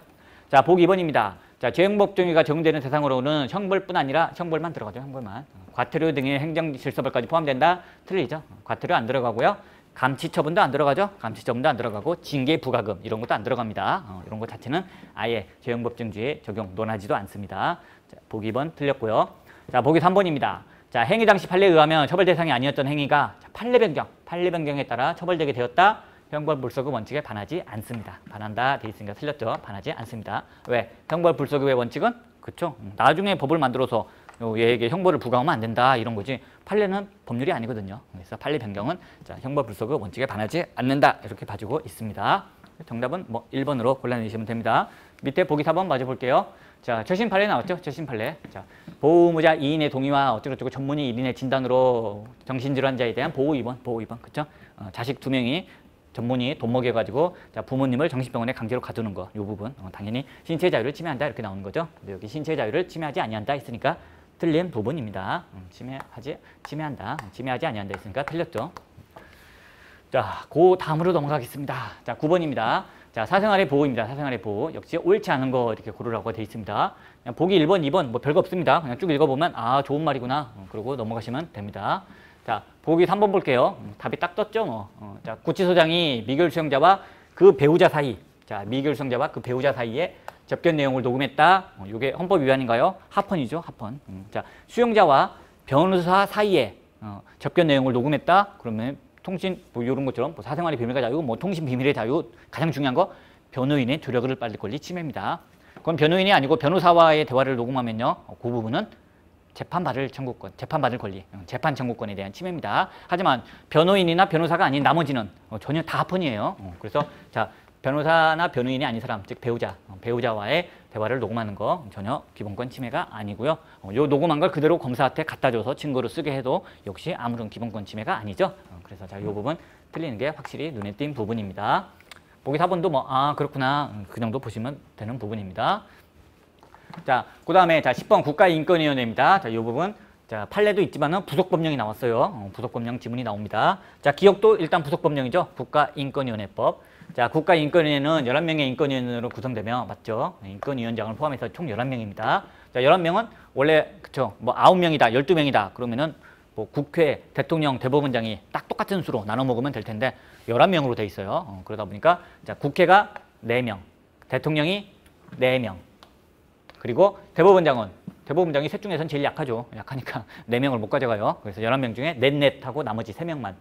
자, 보기 2번입니다. 자, 죄행법정의가 적용되는 대상으로는 형벌뿐 아니라 형벌만 들어가죠. 형벌만. 과태료 등의 행정질서벌까지 포함된다. 틀리죠. 과태료 안 들어가고요. 감치처분도 안 들어가죠. 감치처분도 안 들어가고 징계 부과금 이런 것도 안 들어갑니다. 이런 것 자체는 아예 죄행법정주의에 적용 논하지도 않습니다. 자, 보기 2번 틀렸고요. 자, 보기 3번입니다. 자, 행위 당시 판례에 의하면 처벌 대상이 아니었던 행위가 자, 판례 변경에 따라 처벌되게 되었다. 형벌불소급 원칙에 반하지 않습니다. 반한다 돼 있으니까 틀렸죠. 반하지 않습니다. 왜? 형벌불소급의 원칙은 그쵸? 나중에 법을 만들어서 얘에게 형벌을 부과하면 안 된다 이런 거지 판례는 법률이 아니거든요. 그래서 판례 변경은 자, 형벌불소급 원칙에 반하지 않는다 이렇게 봐주고 있습니다. 정답은 뭐 1번으로 골라내시면 됩니다. 밑에 보기 4번 마저 볼게요. 자, 최신 판례 나왔죠? 최신 판례. 자, 보호의무자 2인의 동의와 어쩌고저쩌고 전문의 1인의 진단으로 정신질환자에 대한 보호 입원, 그쵸? 자식 2명이 전문의 돈 먹여가지고 자, 부모님을 정신병원에 강제로 가두는 거, 이 부분 당연히 신체 자유를 침해한다 이렇게 나오는 거죠. 근데 여기 신체 자유를 침해하지 아니한다 했으니까 틀린 부분입니다. 침해하지 아니한다 했으니까 틀렸죠. 자, 그 다음으로 넘어가겠습니다. 자, 9번입니다. 자, 사생활의 보호입니다. 사생활의 보호. 역시 옳지 않은 거 이렇게 고르라고 돼 있습니다. 그냥 보기 1번, 2번 뭐 별거 없습니다. 그냥 쭉 읽어보면 아, 좋은 말이구나. 그러고 넘어가시면 됩니다. 자, 보기 3번 볼게요. 답이 딱 떴죠, 뭐. 자, 구치소장이 미결 수용자와 그 배우자 사이, 자, 미결 수용자와 그 배우자 사이에 접견 내용을 녹음했다. 이게 헌법 위반인가요? 합헌이죠, 합헌. 자, 수용자와 변호사 사이에 접견 내용을 녹음했다. 그러면 통신 뭐 이런 것처럼 뭐 사생활의 비밀과 자유, 뭐 통신 비밀의 자유, 가장 중요한 거 변호인의 조력을 받을 권리 침해입니다. 그건 변호인이 아니고 변호사와의 대화를 녹음하면요, 그 부분은 재판받을 청구권, 재판받을 권리, 재판 청구권에 대한 침해입니다. 하지만 변호인이나 변호사가 아닌 나머지는 전혀 다 합헌이에요. 그래서 자, 변호사나 변호인이 아닌 사람, 즉 배우자와의 대화를 녹음하는 거 전혀 기본권 침해가 아니고요. 요 녹음한 걸 그대로 검사한테 갖다 줘서 증거로 쓰게 해도 역시 아무런 기본권 침해가 아니죠. 그래서 자, 요 부분 틀리는 게 확실히 눈에 띈 부분입니다. 보기 4번도 뭐 아, 그렇구나. 그 정도 보시면 되는 부분입니다. 자, 그 다음에 자, 10번 국가인권위원회입니다. 자, 이 부분. 자, 판례도 있지만은 부속법령이 나왔어요. 부속법령 지문이 나옵니다. 자, 기억도 일단 부속법령이죠. 국가인권위원회법. 자, 국가인권위원회는 11명의 인권위원으로 구성되며, 맞죠? 인권위원장을 포함해서 총 11명입니다. 자, 11명은 원래, 그쵸. 뭐 9명이다, 12명이다. 그러면은 뭐 국회, 대통령, 대법원장이 딱 똑같은 수로 나눠 먹으면 될 텐데, 11명으로 돼 있어요. 그러다 보니까, 자, 국회가 4명, 대통령이 4명. 그리고 대법원장이 셋 중에서는 제일 약하죠. 약하니까 4명을 못 가져가요. 그래서 11명 중에 넷하고 나머지 3명만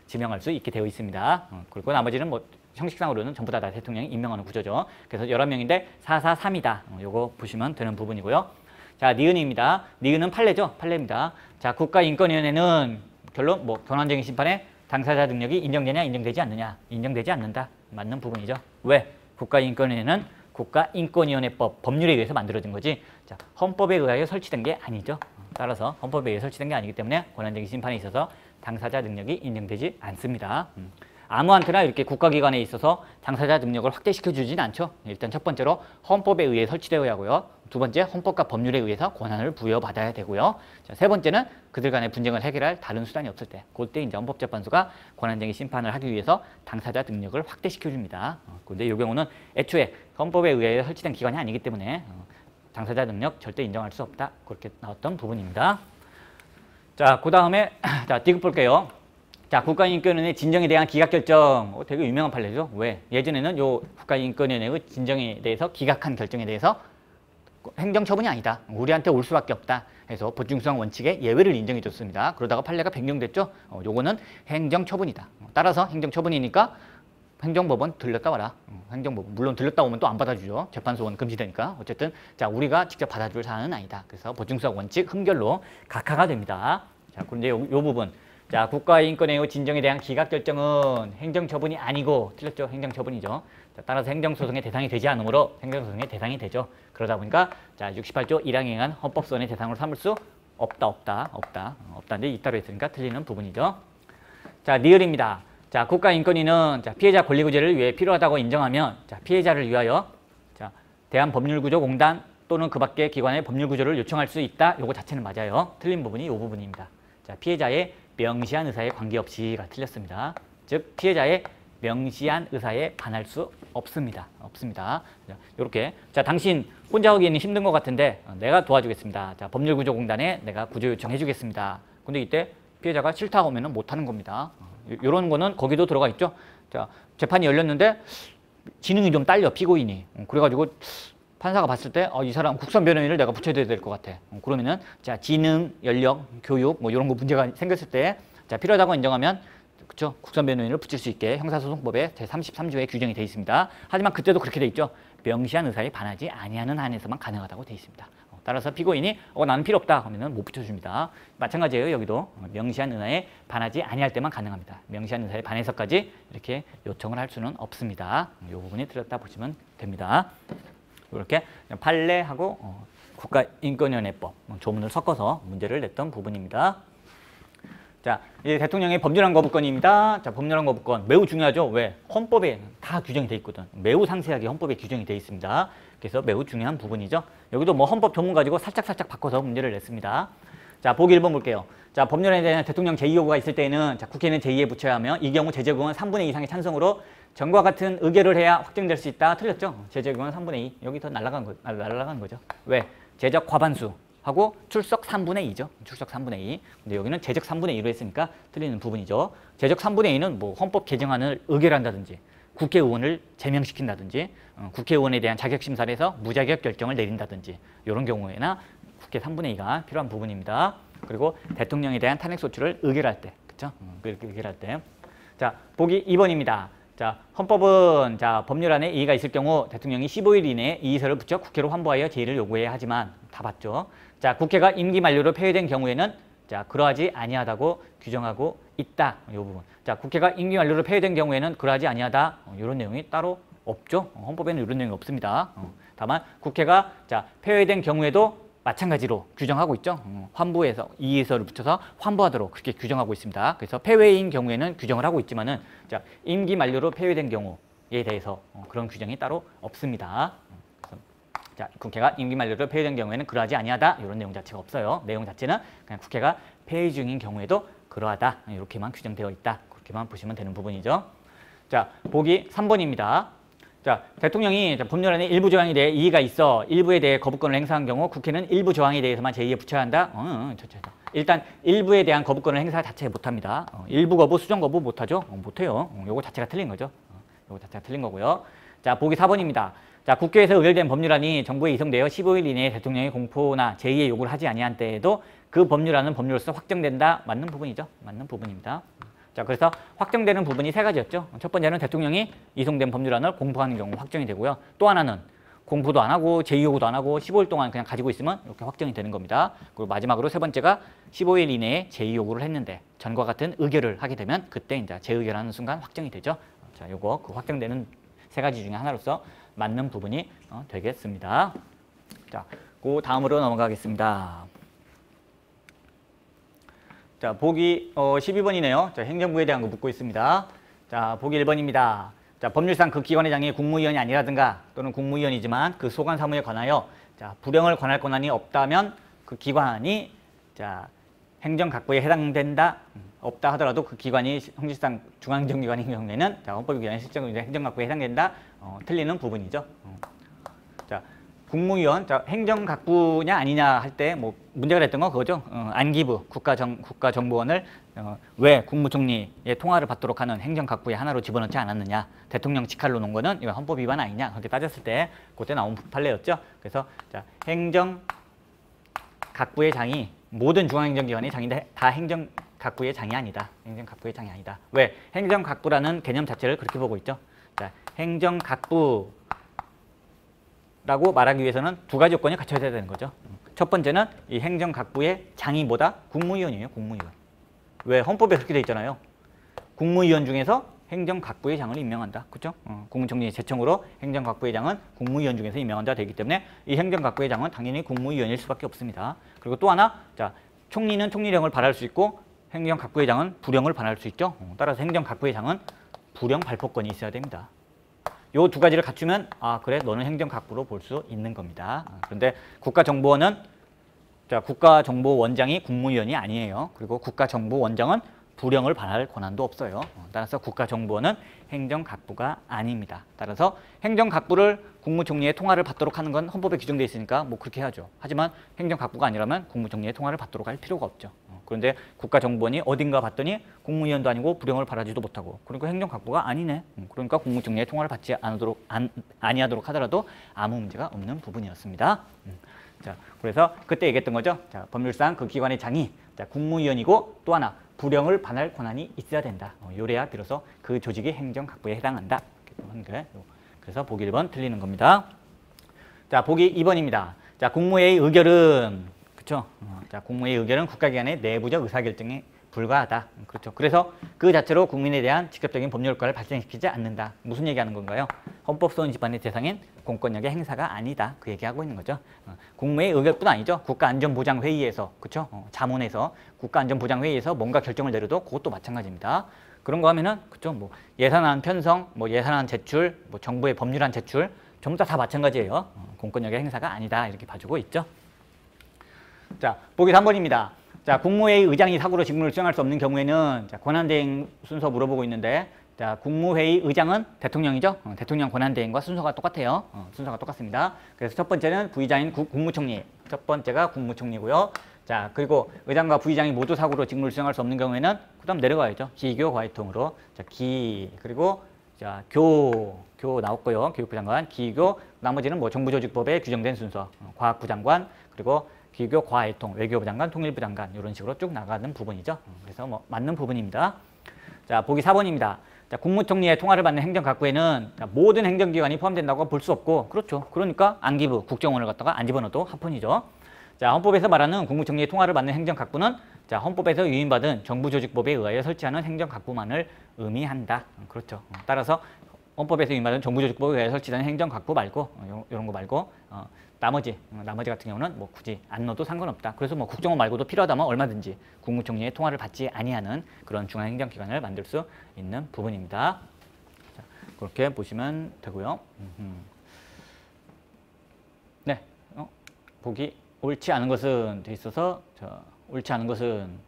지명할 수 있게 되어 있습니다. 그리고 나머지는 뭐 형식상으로는 전부 다 대통령이 임명하는 구조죠. 그래서 11명인데 443이다. 요거 보시면 되는 부분이고요. 자, 니은입니다. 니은은 판례죠. 판례입니다. 자, 국가인권위원회는 결론 뭐 권한쟁의 심판에 당사자 능력이 인정되냐 인정되지 않느냐. 인정되지 않는다. 맞는 부분이죠. 왜? 국가인권위원회는 국가인권위원회법 법률에 의해서 만들어진 거지. 자, 헌법에 의하여 설치된 게 아니죠. 따라서 헌법에 의해 설치된 게 아니기 때문에 권한쟁의 심판에 있어서 당사자 능력이 인정되지 않습니다. 아무한테나 이렇게 국가기관에 있어서 당사자 능력을 확대시켜 주진 않죠. 일단 첫 번째로 헌법에 의해 설치되어야 하고요. 두 번째, 헌법과 법률에 의해서 권한을 부여받아야 되고요. 자, 세 번째는 그들 간의 분쟁을 해결할 다른 수단이 없을 때, 그때 이제 헌법재판소가 권한쟁의 심판을 하기 위해서 당사자 능력을 확대시켜 줍니다. 그런데 이 경우는 애초에 헌법에 의해 설치된 기관이 아니기 때문에 당사자 능력 절대 인정할 수 없다. 그렇게 나왔던 부분입니다. 자, 그 다음에 자, 디귿 볼게요. 자, 국가인권위원회 진정에 대한 기각결정. 되게 유명한 판례죠. 왜? 예전에는 요 국가인권위원회의 진정에 대해서 기각한 결정에 대해서 행정처분이 아니다. 우리한테 올 수밖에 없다. 해서 보충수상 원칙에 예외를 인정해 줬습니다. 그러다가 판례가 변경됐죠. 요거는 행정처분이다. 따라서 행정처분이니까 행정법원 들렸다 와라. 행정법원 물론 들렸다 오면 또 안 받아주죠. 재판소원 금지되니까. 어쨌든 자, 우리가 직접 받아줄 사안은 아니다. 그래서 보충수상 원칙 흠결로 각하가 됩니다. 자, 그런데 요 부분. 자, 국가인권위의 진정에 대한 기각결정은 행정처분이 아니고 틀렸죠. 행정처분이죠. 자, 따라서 행정소송의 대상이 되지 않으므로 행정소송의 대상이 되죠. 그러다 보니까 자, 68조 1항에 의한 헌법소원의 대상으로 삼을 수 없다인데 이따로 했으니까 틀리는 부분이죠. 자, 니을입니다. 자, 국가인권위는 자, 피해자 권리구제를 위해 필요하다고 인정하면 자, 피해자를 위하여 자, 대한법률구조공단 또는 그 밖의 기관의 법률구조를 요청할 수 있다. 요거 자체는 맞아요. 틀린 부분이 이 부분입니다. 자, 피해자의 명시한 의사에 관계없이가 틀렸습니다. 즉 피해자의 명시한 의사에 반할 수 없습니다. 자, 이렇게 자, 당신 혼자 하기에는 힘든 것 같은데 내가 도와주겠습니다. 자, 법률구조공단에 내가 구조 요청해 주겠습니다. 근데 이때 피해자가 싫다 하면은 못 하는 겁니다. 이런 거는 거기도 들어가 있죠. 자, 재판이 열렸는데 지능이 좀 딸려 피고인이. 그래가지고 판사가 봤을 때 이 사람 국선 변호인을 내가 붙여야 될 것 같아. 그러면은 자, 지능, 연령, 교육 뭐 이런 거 문제가 생겼을 때 자, 필요하다고 인정하면 그렇죠? 국선 변호인을 붙일 수 있게 형사소송법에 제33조에 규정이 되어 있습니다. 하지만 그때도 그렇게 돼 있죠. 명시한 의사에 반하지 아니하는 한에서만 가능하다고 되어 있습니다. 따라서 피고인이 나는 필요 없다 하면은 못 붙여줍니다. 마찬가지예요. 여기도 명시한 의사에 반하지 아니할 때만 가능합니다. 명시한 의사에 반해서까지 이렇게 요청을 할 수는 없습니다. 이 부분이 틀렸다 보시면 됩니다. 이렇게 판례하고 국가인권위원회법 조문을 섞어서 문제를 냈던 부분입니다. 자, 이제 대통령의 법률안 거부권입니다. 자, 법률안 거부권 매우 중요하죠. 왜? 헌법에 다 규정이 돼 있거든. 매우 상세하게 헌법에 규정이 돼 있습니다. 그래서 매우 중요한 부분이죠. 여기도 뭐 헌법 조문 가지고 살짝 바꿔서 문제를 냈습니다. 자, 보기 1번 볼게요. 자, 법률안에 대한 대통령 제2요구가 있을 때에는 자, 국회는 제2에 붙여야 하며 이 경우 제적응은 3분의 2 이상의 찬성으로 전과 같은 의결을 해야 확정될 수 있다. 틀렸죠? 제적응은 3분의 2. 여기 더 날라간 거죠. 왜? 제적 과반수. 하고 출석 3분의 2죠. 출석 3분의 2. 근데 여기는 제적 3분의 2로 했으니까 틀리는 부분이죠. 제적 3분의 2는 뭐 헌법 개정안을 의결한다든지 국회의원을 제명시킨다든지 국회의원에 대한 자격심사를 해서 무자격 결정을 내린다든지 이런 경우에나 국회 3분의 2가 필요한 부분입니다. 그리고 대통령에 대한 탄핵소추를 의결할 때. 그렇죠? 의결할 때. 자, 보기 2번입니다. 자, 헌법은 자, 법률안에 이의가 있을 경우 대통령이 15일 이내에 이의서를 붙여 국회로 환부하여 제의를 요구해야 하지만 다 봤죠. 자, 국회가 임기 만료로 폐회된 경우에는 자, 그러하지 아니하다고 규정하고 있다. 이 부분. 자, 국회가 임기 만료로 폐회된 경우에는 그러하지 아니하다. 이런 내용이 따로 없죠. 헌법에는 이런 내용이 없습니다. 다만 국회가 자, 폐회된 경우에도 마찬가지로 규정하고 있죠. 환부에서 이의서를 붙여서 환부하도록 그렇게 규정하고 있습니다. 그래서 폐회인 경우에는 규정을 하고 있지만은 자, 임기 만료로 폐회된 경우에 대해서 그런 규정이 따로 없습니다. 자, 국회가 임기 만료로 폐회된 경우에는 그러하지 아니하다. 이런 내용 자체가 없어요. 내용 자체는 그냥 국회가 폐회 중인 경우에도 그러하다. 이렇게만 규정되어 있다. 그렇게만 보시면 되는 부분이죠. 자, 보기 3번입니다. 자, 대통령이 법률안에 일부 조항에 대해 이의가 있어 일부에 대해 거부권을 행사한 경우 국회는 일부 조항에 대해서만 제2에 붙여야 한다. 일단 일부에 대한 거부권을 행사 자체 못합니다. 일부 거부, 수정 거부 못하죠? 못해요. 요거 자체가 틀린 거죠. 요거 자체가 틀린 거고요. 자, 보기 4번입니다. 자, 국회에서 의결된 법률안이 정부에 이송되어 15일 이내에 대통령의 공포나 제의의 요구를 하지 아니한 때에도 그 법률안은 법률로서 확정된다. 맞는 부분이죠. 맞는 부분입니다. 자, 그래서 확정되는 부분이 세 가지였죠. 첫 번째는 대통령이 이송된 법률안을 공포하는 경우 확정이 되고요. 또 하나는 공포도 안 하고 제의 요구도 안 하고 15일 동안 그냥 가지고 있으면 이렇게 확정이 되는 겁니다. 그리고 마지막으로 세 번째가 15일 이내에 제의 요구를 했는데 전과 같은 의결을 하게 되면 그때 이제 재의결하는 순간 확정이 되죠. 자, 요거 그 확정되는 세 가지 중에 하나로서 맞는 부분이 되겠습니다. 자, 그 다음으로 넘어가겠습니다. 자, 보기 12번이네요. 자, 행정부에 대한 거 묻고 있습니다. 자, 보기 1번입니다. 자, 법률상 그 기관의 장이 국무위원이 아니라든가 또는 국무위원이지만 그 소관 사무에 관하여 자, 불령을 권할 권한이 없다면 그 기관이 자, 행정각부에 해당된다. 없다 하더라도 그 기관이 형식상 중앙행정기관인 경우에는 자, 헌법에 기관의 실정 행정각부에 해당된다. 틀리는 부분이죠. 자, 국무위원, 자, 행정각부냐 아니냐 할 때 뭐 문제가 됐던 거 그거죠. 안기부 국가정보원을 왜 국무총리의 통화를 받도록 하는 행정각부의 하나로 집어넣지 않았느냐. 대통령 직할로 놓은 거는 이거 헌법 위반 아니냐. 그렇게 따졌을 때 그때 나온 판례였죠. 그래서 자, 행정각부의 장이 모든 중앙행정기관의 장인데 다 행정각부의 장이 아니다. 행정각부의 장이 아니다. 왜? 행정각부라는 개념 자체를 그렇게 보고 있죠. 자, 행정각부 라고 말하기 위해서는 두 가지 요건이 갖춰야 되는 거죠. 첫 번째는 이 행정각부의 장이 뭐다? 국무위원이에요. 국무위원. 왜? 헌법에 그렇게 돼 있잖아요. 국무위원 중에서 행정각부의 장을 임명한다. 그렇죠? 국무총리의 제청으로 행정각부의 장은 국무위원 중에서 임명한다 되기 때문에 이 행정각부의 장은 당연히 국무위원일 수밖에 없습니다. 그리고 또 하나, 자, 총리는 총리령을 발할 수 있고 행정각부의 장은 부령을 발할 수 있죠. 따라서 행정각부의 장은 부령 발포권이 있어야 됩니다. 요 두 가지를 갖추면 아 그래 너는 행정각부로 볼 수 있는 겁니다. 그런데 국가정보원은 자 국가정보원장이 국무위원이 아니에요. 그리고 국가정보원장은 부령을 발할 권한도 없어요. 따라서 국가정보원은 행정각부가 아닙니다. 따라서 행정각부를 국무총리의 통화를 받도록 하는 건 헌법에 규정되어 있으니까 뭐 그렇게 해야죠. 하지만 행정각부가 아니라면 국무총리의 통화를 받도록 할 필요가 없죠. 그런데 국가정보원이 어딘가 봤더니 국무위원도 아니고 부령을 발하지도 못하고 그러니까 행정각부가 아니네. 그러니까 국무총리의 통화를 받지 아니하도록 하더라도 아무 문제가 없는 부분이었습니다. 자, 그래서 그때 얘기했던 거죠. 자, 법률상 그 기관의 장이 자, 국무위원이고 또 하나 부령을 반할 권한이 있어야 된다. 요래야 비로소 그 조직이 행정각부에 해당한다. 그래서 보기 1번 틀리는 겁니다. 자, 보기 2번입니다. 자, 국무회의 의결은 그렇죠. 자, 국무회의 의결은 국가기관의 내부적 의사결정에 불과하다. 그렇죠. 그래서 그 자체로 국민에 대한 직접적인 법률 효과를 발생시키지 않는다. 무슨 얘기하는 건가요? 헌법소원 집안의 대상인 공권력의 행사가 아니다. 그 얘기하고 있는 거죠. 국무회의 의결뿐 아니죠. 국가안전보장회의에서 그렇죠. 자문에서 국가안전보장회의에서 뭔가 결정을 내려도 그것도 마찬가지입니다. 그런 거 하면은 그렇죠. 뭐 예산안 편성, 뭐 예산안 제출, 뭐 정부의 법률안 제출 전부 다 마찬가지예요. 공권력의 행사가 아니다. 이렇게 봐주고 있죠. 자, 보기 3번입니다. 자, 국무회의 의장이 사고로 직무를 수행할 수 없는 경우에는 자, 권한대행 순서 물어보고 있는데 자, 국무회의 의장은 대통령이죠. 대통령 권한대행과 순서가 똑같아요. 순서가 똑같습니다. 그래서 첫 번째는 부의장인 국무총리. 첫 번째가 국무총리고요. 자, 그리고 의장과 부의장이 모두 사고로 직무를 수행할 수 없는 경우에는 그다음 내려가야죠. 기교 과회통으로. 자, 그리고 자, 교 나왔고요. 교육부 장관, 기교, 나머지는 뭐 정부조직법에 규정된 순서. 과학부 장관, 그리고 기교 과외통, 외교부 장관, 통일부 장관 이런 식으로 쭉 나가는 부분이죠. 그래서 뭐 맞는 부분입니다. 자, 보기 4번입니다. 자, 국무총리의 통화를 받는 행정각부에는 자, 모든 행정기관이 포함된다고 볼 수 없고 그렇죠. 그러니까 안기부, 국정원을 갖다가 안 집어넣어도 합헌이죠. 자, 헌법에서 말하는 국무총리의 통화를 받는 행정각부는 자, 헌법에서 위임받은 정부조직법에 의하여 설치하는 행정각부만을 의미한다. 그렇죠. 따라서 헌법에서 위임받은 정부조직법에 의하여 설치하는 행정각부 말고 이런 거 말고 나머지 같은 경우는 뭐 굳이 안 넣어도 상관없다. 그래서 뭐 국정원 말고도 필요하다면 얼마든지 국무총리의 통화를 받지 아니하는 그런 중앙행정기관을 만들 수 있는 부분입니다. 자, 그렇게 보시면 되고요. 네, 보기 옳지 않은 것은 돼 있어서 옳지 않은 것은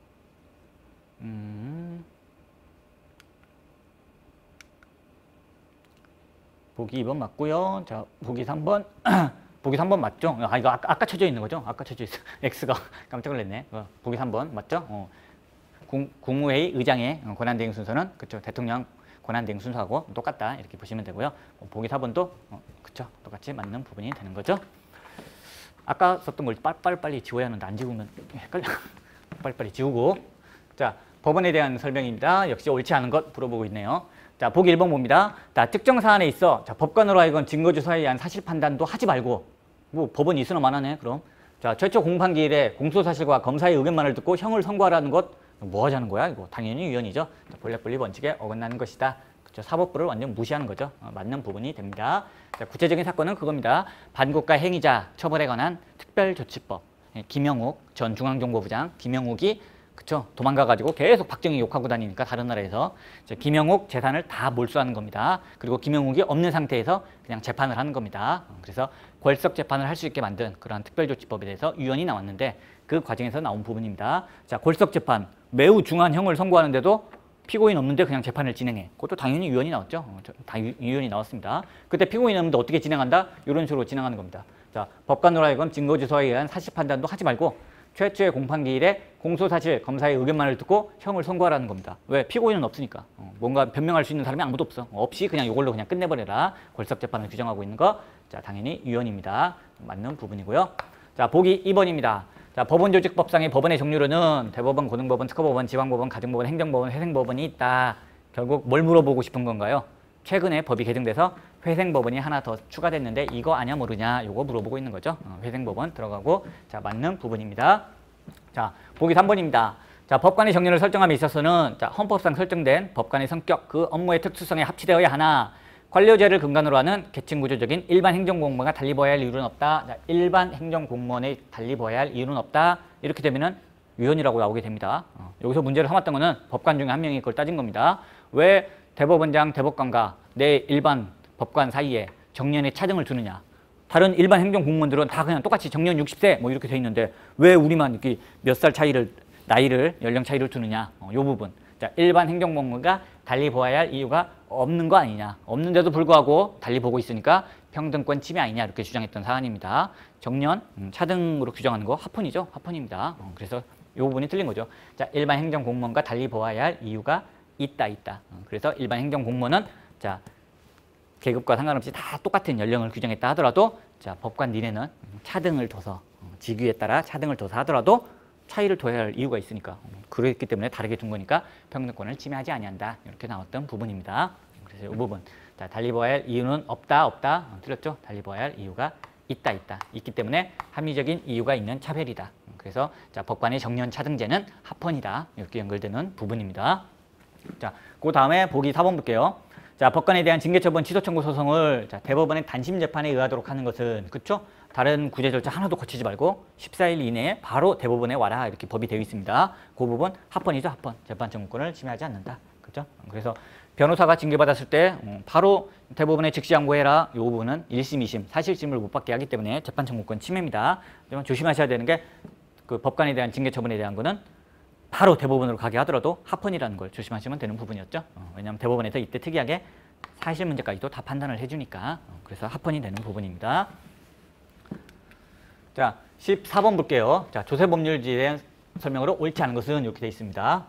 보기 2번 맞고요. 자, 보기 3번 보기 3번 맞죠? 아, 이거 아까 쳐져 있는 거죠? 아까 쳐져 있어. X가 깜짝 놀랐네. 보기 3번 맞죠? 국무회의 의장의 권한대행 순서는 그렇죠. 대통령 권한대행 순서하고 똑같다 이렇게 보시면 되고요. 보기 4번도 그쵸 똑같이 맞는 부분이 되는 거죠. 아까 썼던 걸 빨리 지워야 하는데 안 지우면 헷갈려. 빨리 지우고. 자, 법원에 대한 설명입니다. 역시 옳지 않은 것 물어보고 있네요. 자, 보기 1번 봅니다. 자, 특정 사안에 있어 자, 법관으로 하여금 증거조사에 의한 사실 판단도 하지 말고 뭐 법원이 있으나 마나네 그럼. 자, 최초 공판기일에 공소사실과 검사의 의견만을 듣고 형을 선고하라는 것 뭐 하자는 거야? 이거 당연히 위헌이죠. 본래분리 원칙에 어긋나는 것이다. 그렇죠. 사법부를 완전 무시하는 거죠. 맞는 부분이 됩니다. 자, 구체적인 사건은 그겁니다. 반국가 행위자 처벌에 관한 특별조치법. 김영욱 전 중앙정보부장 김영욱이 그쵸 도망가가지고 계속 박정희 욕하고 다니니까 다른 나라에서 김영욱 재산을 다 몰수하는 겁니다. 그리고 김영욱이 없는 상태에서 그냥 재판을 하는 겁니다. 그래서 궐석 재판을 할 수 있게 만든 그러한 특별조치법에 대해서 유언이 나왔는데 그 과정에서 나온 부분입니다. 자, 궐석 재판 매우 중한 형을 선고하는데도 피고인 없는데 그냥 재판을 진행해. 그것도 당연히 유언이 나왔죠. 다 유언이 나왔습니다. 그때 피고인 없는데 어떻게 진행한다? 이런 식으로 진행하는 겁니다. 자, 법관으로 하여금 증거조사에 의한 사실 판단도 하지 말고 최초의 공판기일에 공소사실 검사의 의견만을 듣고 형을 선고하라는 겁니다. 왜? 피고인은 없으니까. 뭔가 변명할 수 있는 사람이 아무도 없어. 없이 그냥 이걸로 그냥 끝내버려라. 궐석 재판을 규정하고 있는 거. 자, 당연히 유언입니다. 맞는 부분이고요. 자, 보기 2번입니다. 자, 법원조직법상의 법원의 종류로는 대법원, 고등법원, 특허법원, 지방법원, 가정법원, 행정법원, 회생법원이 있다. 결국 뭘 물어보고 싶은 건가요? 최근에 법이 개정돼서 회생법원이 하나 더 추가됐는데 이거 아냐 모르냐 이거 물어보고 있는 거죠. 회생법원 들어가고 자 맞는 부분입니다. 자 보기 3번입니다. 자 법관의 정년을 설정함에 있어서는 자 헌법상 설정된 법관의 성격 그 업무의 특수성에 합치되어야 하나 관료제를 근간으로 하는 계층구조적인 일반 행정공무원과 달리 보아야 할 이유는 없다. 자, 일반 행정공무원에 달리 보아야 할 이유는 없다. 이렇게 되면은 위헌이라고 나오게 됩니다. 여기서 문제를 삼았던 거는 법관 중에 한 명이 그걸 따진 겁니다. 왜 대법원장, 대법관과 내 일반 법관 사이에 정년의 차등을 두느냐. 다른 일반 행정공무원들은 다 그냥 똑같이 정년 60세 뭐 이렇게 돼 있는데 왜 우리만 이렇게 몇 살 차이를 나이를 연령 차이를 두느냐. 이 부분. 자, 일반 행정공무원과 달리 보아야 할 이유가 없는 거 아니냐. 없는데도 불구하고 달리 보고 있으니까 평등권 침해 아니냐 이렇게 주장했던 사안입니다. 정년 차등으로 규정하는 거 합헌이죠. 합헌입니다. 그래서 이 부분이 틀린 거죠. 자, 일반 행정공무원과 달리 보아야 할 이유가 있다. 그래서 일반 행정공무원은 자 계급과 상관없이 다 똑같은 연령을 규정했다 하더라도 자 법관 니네는 차등을 둬서 직위에 따라 차등을 둬서 하더라도 차이를 둬야 할 이유가 있으니까 그랬기 때문에 다르게 둔 거니까 평등권을 침해하지 아니한다 이렇게 나왔던 부분입니다. 그래서 이 부분 자 달리 보아야 할 이유는 없다 틀렸죠? 달리 보아야 할 이유가 있다 있기 때문에 합리적인 이유가 있는 차별이다. 그래서 자 법관의 정년 차등제는 합헌이다 이렇게 연결되는 부분입니다. 자, 그 다음에 보기 4번 볼게요. 자, 법관에 대한 징계처분 취소 청구 소송을 자, 대법원의 단심 재판에 의하도록 하는 것은 그쵸? 다른 구제 절차 하나도 거치지 말고 14일 이내에 바로 대법원에 와라 이렇게 법이 되어 있습니다. 그 부분 합헌이죠, 합헌. 재판 청구권을 침해하지 않는다. 그렇죠? 그래서 변호사가 징계받았을 때 바로 대법원에 즉시 항고해라. 이 부분은 1심, 2심, 사실심을 못 받게 하기 때문에 재판 청구권 침해입니다. 하지만 조심하셔야 되는 게 그 법관에 대한 징계처분에 대한 거는 바로 대법원으로 가게 하더라도 합헌이라는 걸 조심하시면 되는 부분이었죠. 왜냐하면 대법원에서 이때 특이하게 사실 문제까지도 다 판단을 해주니까 그래서 합헌이 되는 부분입니다. 자, 14번 볼게요. 자, 조세법률지에 대한 설명으로 옳지 않은 것은 이렇게 되어 있습니다.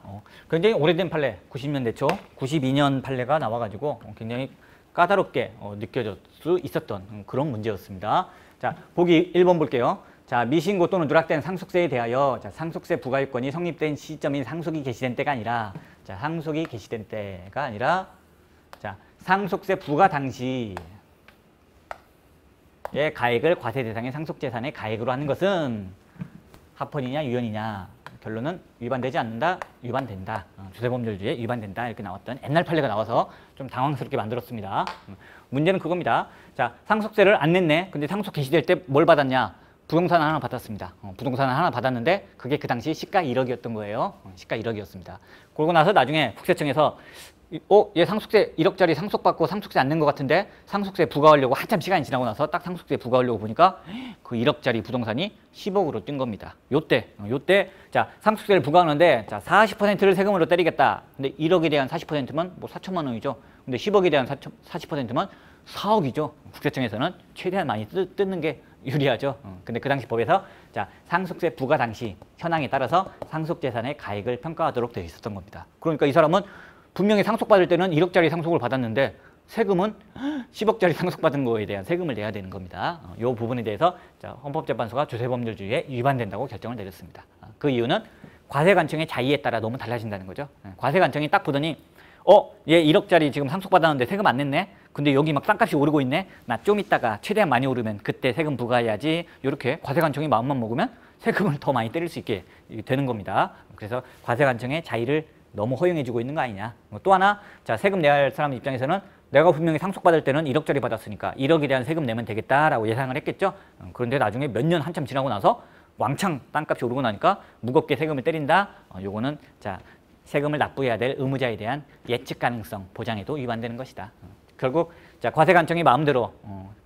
굉장히 오래된 판례, 90년대 초, 92년 판례가 나와가지고 굉장히 까다롭게 느껴질 수 있었던 그런 문제였습니다. 자, 보기 1번 볼게요. 자, 미신고 또는 누락된 상속세에 대하여 자, 상속세 부과요건이 성립된 시점인 상속이 개시된 때가 아니라 자, 상속이 개시된 때가 아니라 자, 상속세 부과 당시의 가액을 과세 대상의 상속재산의 가액으로 하는 것은 합헌이냐 유연이냐 결론은 위반되지 않는다, 위반된다. 조세법률주의에 위반된다 이렇게 나왔던 옛날 판례가 나와서 좀 당황스럽게 만들었습니다. 문제는 그겁니다. 자, 상속세를 안 냈네. 근데 상속 개시될 때 뭘 받았냐? 부동산 하나 받았습니다. 부동산 하나 받았는데 그게 그 당시 시가 1억이었던 거예요. 시가 1억이었습니다. 그러고 나서 나중에 국세청에서 얘 상속세 1억짜리 상속받고 상속세 안 낸 것 같은데 상속세 부과하려고 한참 시간이 지나고 나서 딱 상속세 부과하려고 보니까 그 1억짜리 부동산이 10억으로 뛴 겁니다. 요때 자 상속세를 부과하는데 자 40%를 세금으로 때리겠다. 근데 1억에 대한 40%면 뭐 4천만 원이죠. 근데 10억에 대한 40%면 4억이죠. 국세청에서는 최대한 많이 뜯는 게 유리하죠. 근데 그 당시 법에서 자 상속세 부과 당시 현황에 따라서 상속재산의 가액을 평가하도록 되어 있었던 겁니다. 그러니까 이 사람은 분명히 상속받을 때는 1억짜리 상속을 받았는데 세금은 10억짜리 상속받은 거에 대한 세금을 내야 되는 겁니다. 이 부분에 대해서 헌법재판소가 주세법률주의에 위반된다고 결정을 내렸습니다. 그 이유는 과세관청의 자의에 따라 너무 달라진다는 거죠. 과세관청이 딱 보더니 얘 1억짜리 지금 상속받았는데 세금 안 냈네? 근데 여기 막 땅값이 오르고 있네? 나 좀 있다가 최대한 많이 오르면 그때 세금 부과해야지. 이렇게 과세관청이 마음만 먹으면 세금을 더 많이 때릴 수 있게 되는 겁니다. 그래서 과세관청의 자의를 너무 허용해주고 있는 거 아니냐. 또 하나, 자, 세금 내야 할 사람 입장에서는 내가 분명히 상속받을 때는 1억짜리 받았으니까 1억에 대한 세금 내면 되겠다라고 예상을 했겠죠. 그런데 나중에 몇 년 한참 지나고 나서 왕창 땅값이 오르고 나니까 무겁게 세금을 때린다. 요거는 자, 세금을 납부해야 될 의무자에 대한 예측 가능성 보장에도 위반되는 것이다. 결국 자, 과세관청이 마음대로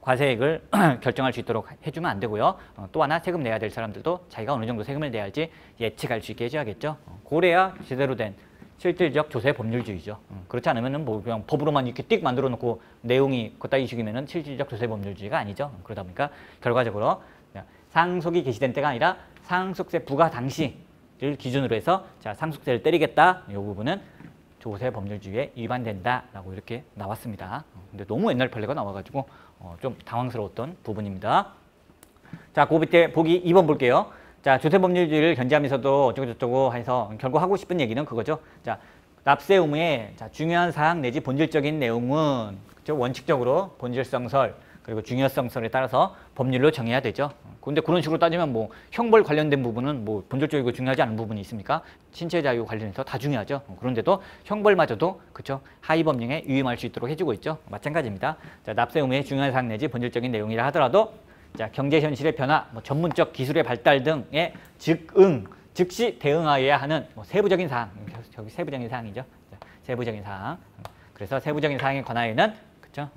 과세액을 결정할 수 있도록 해주면 안 되고요. 또 하나 세금 내야 될 사람들도 자기가 어느 정도 세금을 내야 할지 예측할 수 있게 해줘야겠죠. 그래야 제대로 된 실질적 조세 법률주의죠. 그렇지 않으면은 뭐 그냥 법으로만 이렇게 띡 만들어 놓고 내용이 그따위 식이면은 실질적 조세 법률주의가 아니죠. 그러다 보니까 결과적으로 상속이 개시된 때가 아니라 상속세 부과 당시를 기준으로 해서 자, 상속세를 때리겠다. 이 부분은 조세 법률주의에 위반된다라고 이렇게 나왔습니다. 근데 너무 옛날 판례가 나와가지고 좀 당황스러웠던 부분입니다. 자, 그 밑에 보기 2번 볼게요. 자, 조세 법률주의를 견지하면서도 어쩌고저쩌고 해서 결국 하고 싶은 얘기는 그거죠. 자, 납세 의무의 중요한 사항 내지 본질적인 내용은 그렇죠? 원칙적으로 본질성설 그리고 중요성설에 따라서 법률로 정해야 되죠. 근데 그런 식으로 따지면 뭐 형벌 관련된 부분은 뭐 본질적이고 중요하지 않은 부분이 있습니까? 신체 자유 관련해서 다 중요하죠. 그런데도 형벌마저도 그렇죠? 하위 법령에 위임할 수 있도록 해주고 있죠. 마찬가지입니다. 자, 납세 의무의 중요한 사항 내지 본질적인 내용이라 하더라도 자, 경제 현실의 변화, 뭐 전문적 기술의 발달 등에 즉시 대응하여야 하는 뭐 세부적인 사항, 저기 세부적인 사항이죠. 자, 세부적인 사항. 그래서 세부적인 사항에 관하여는 그렇죠?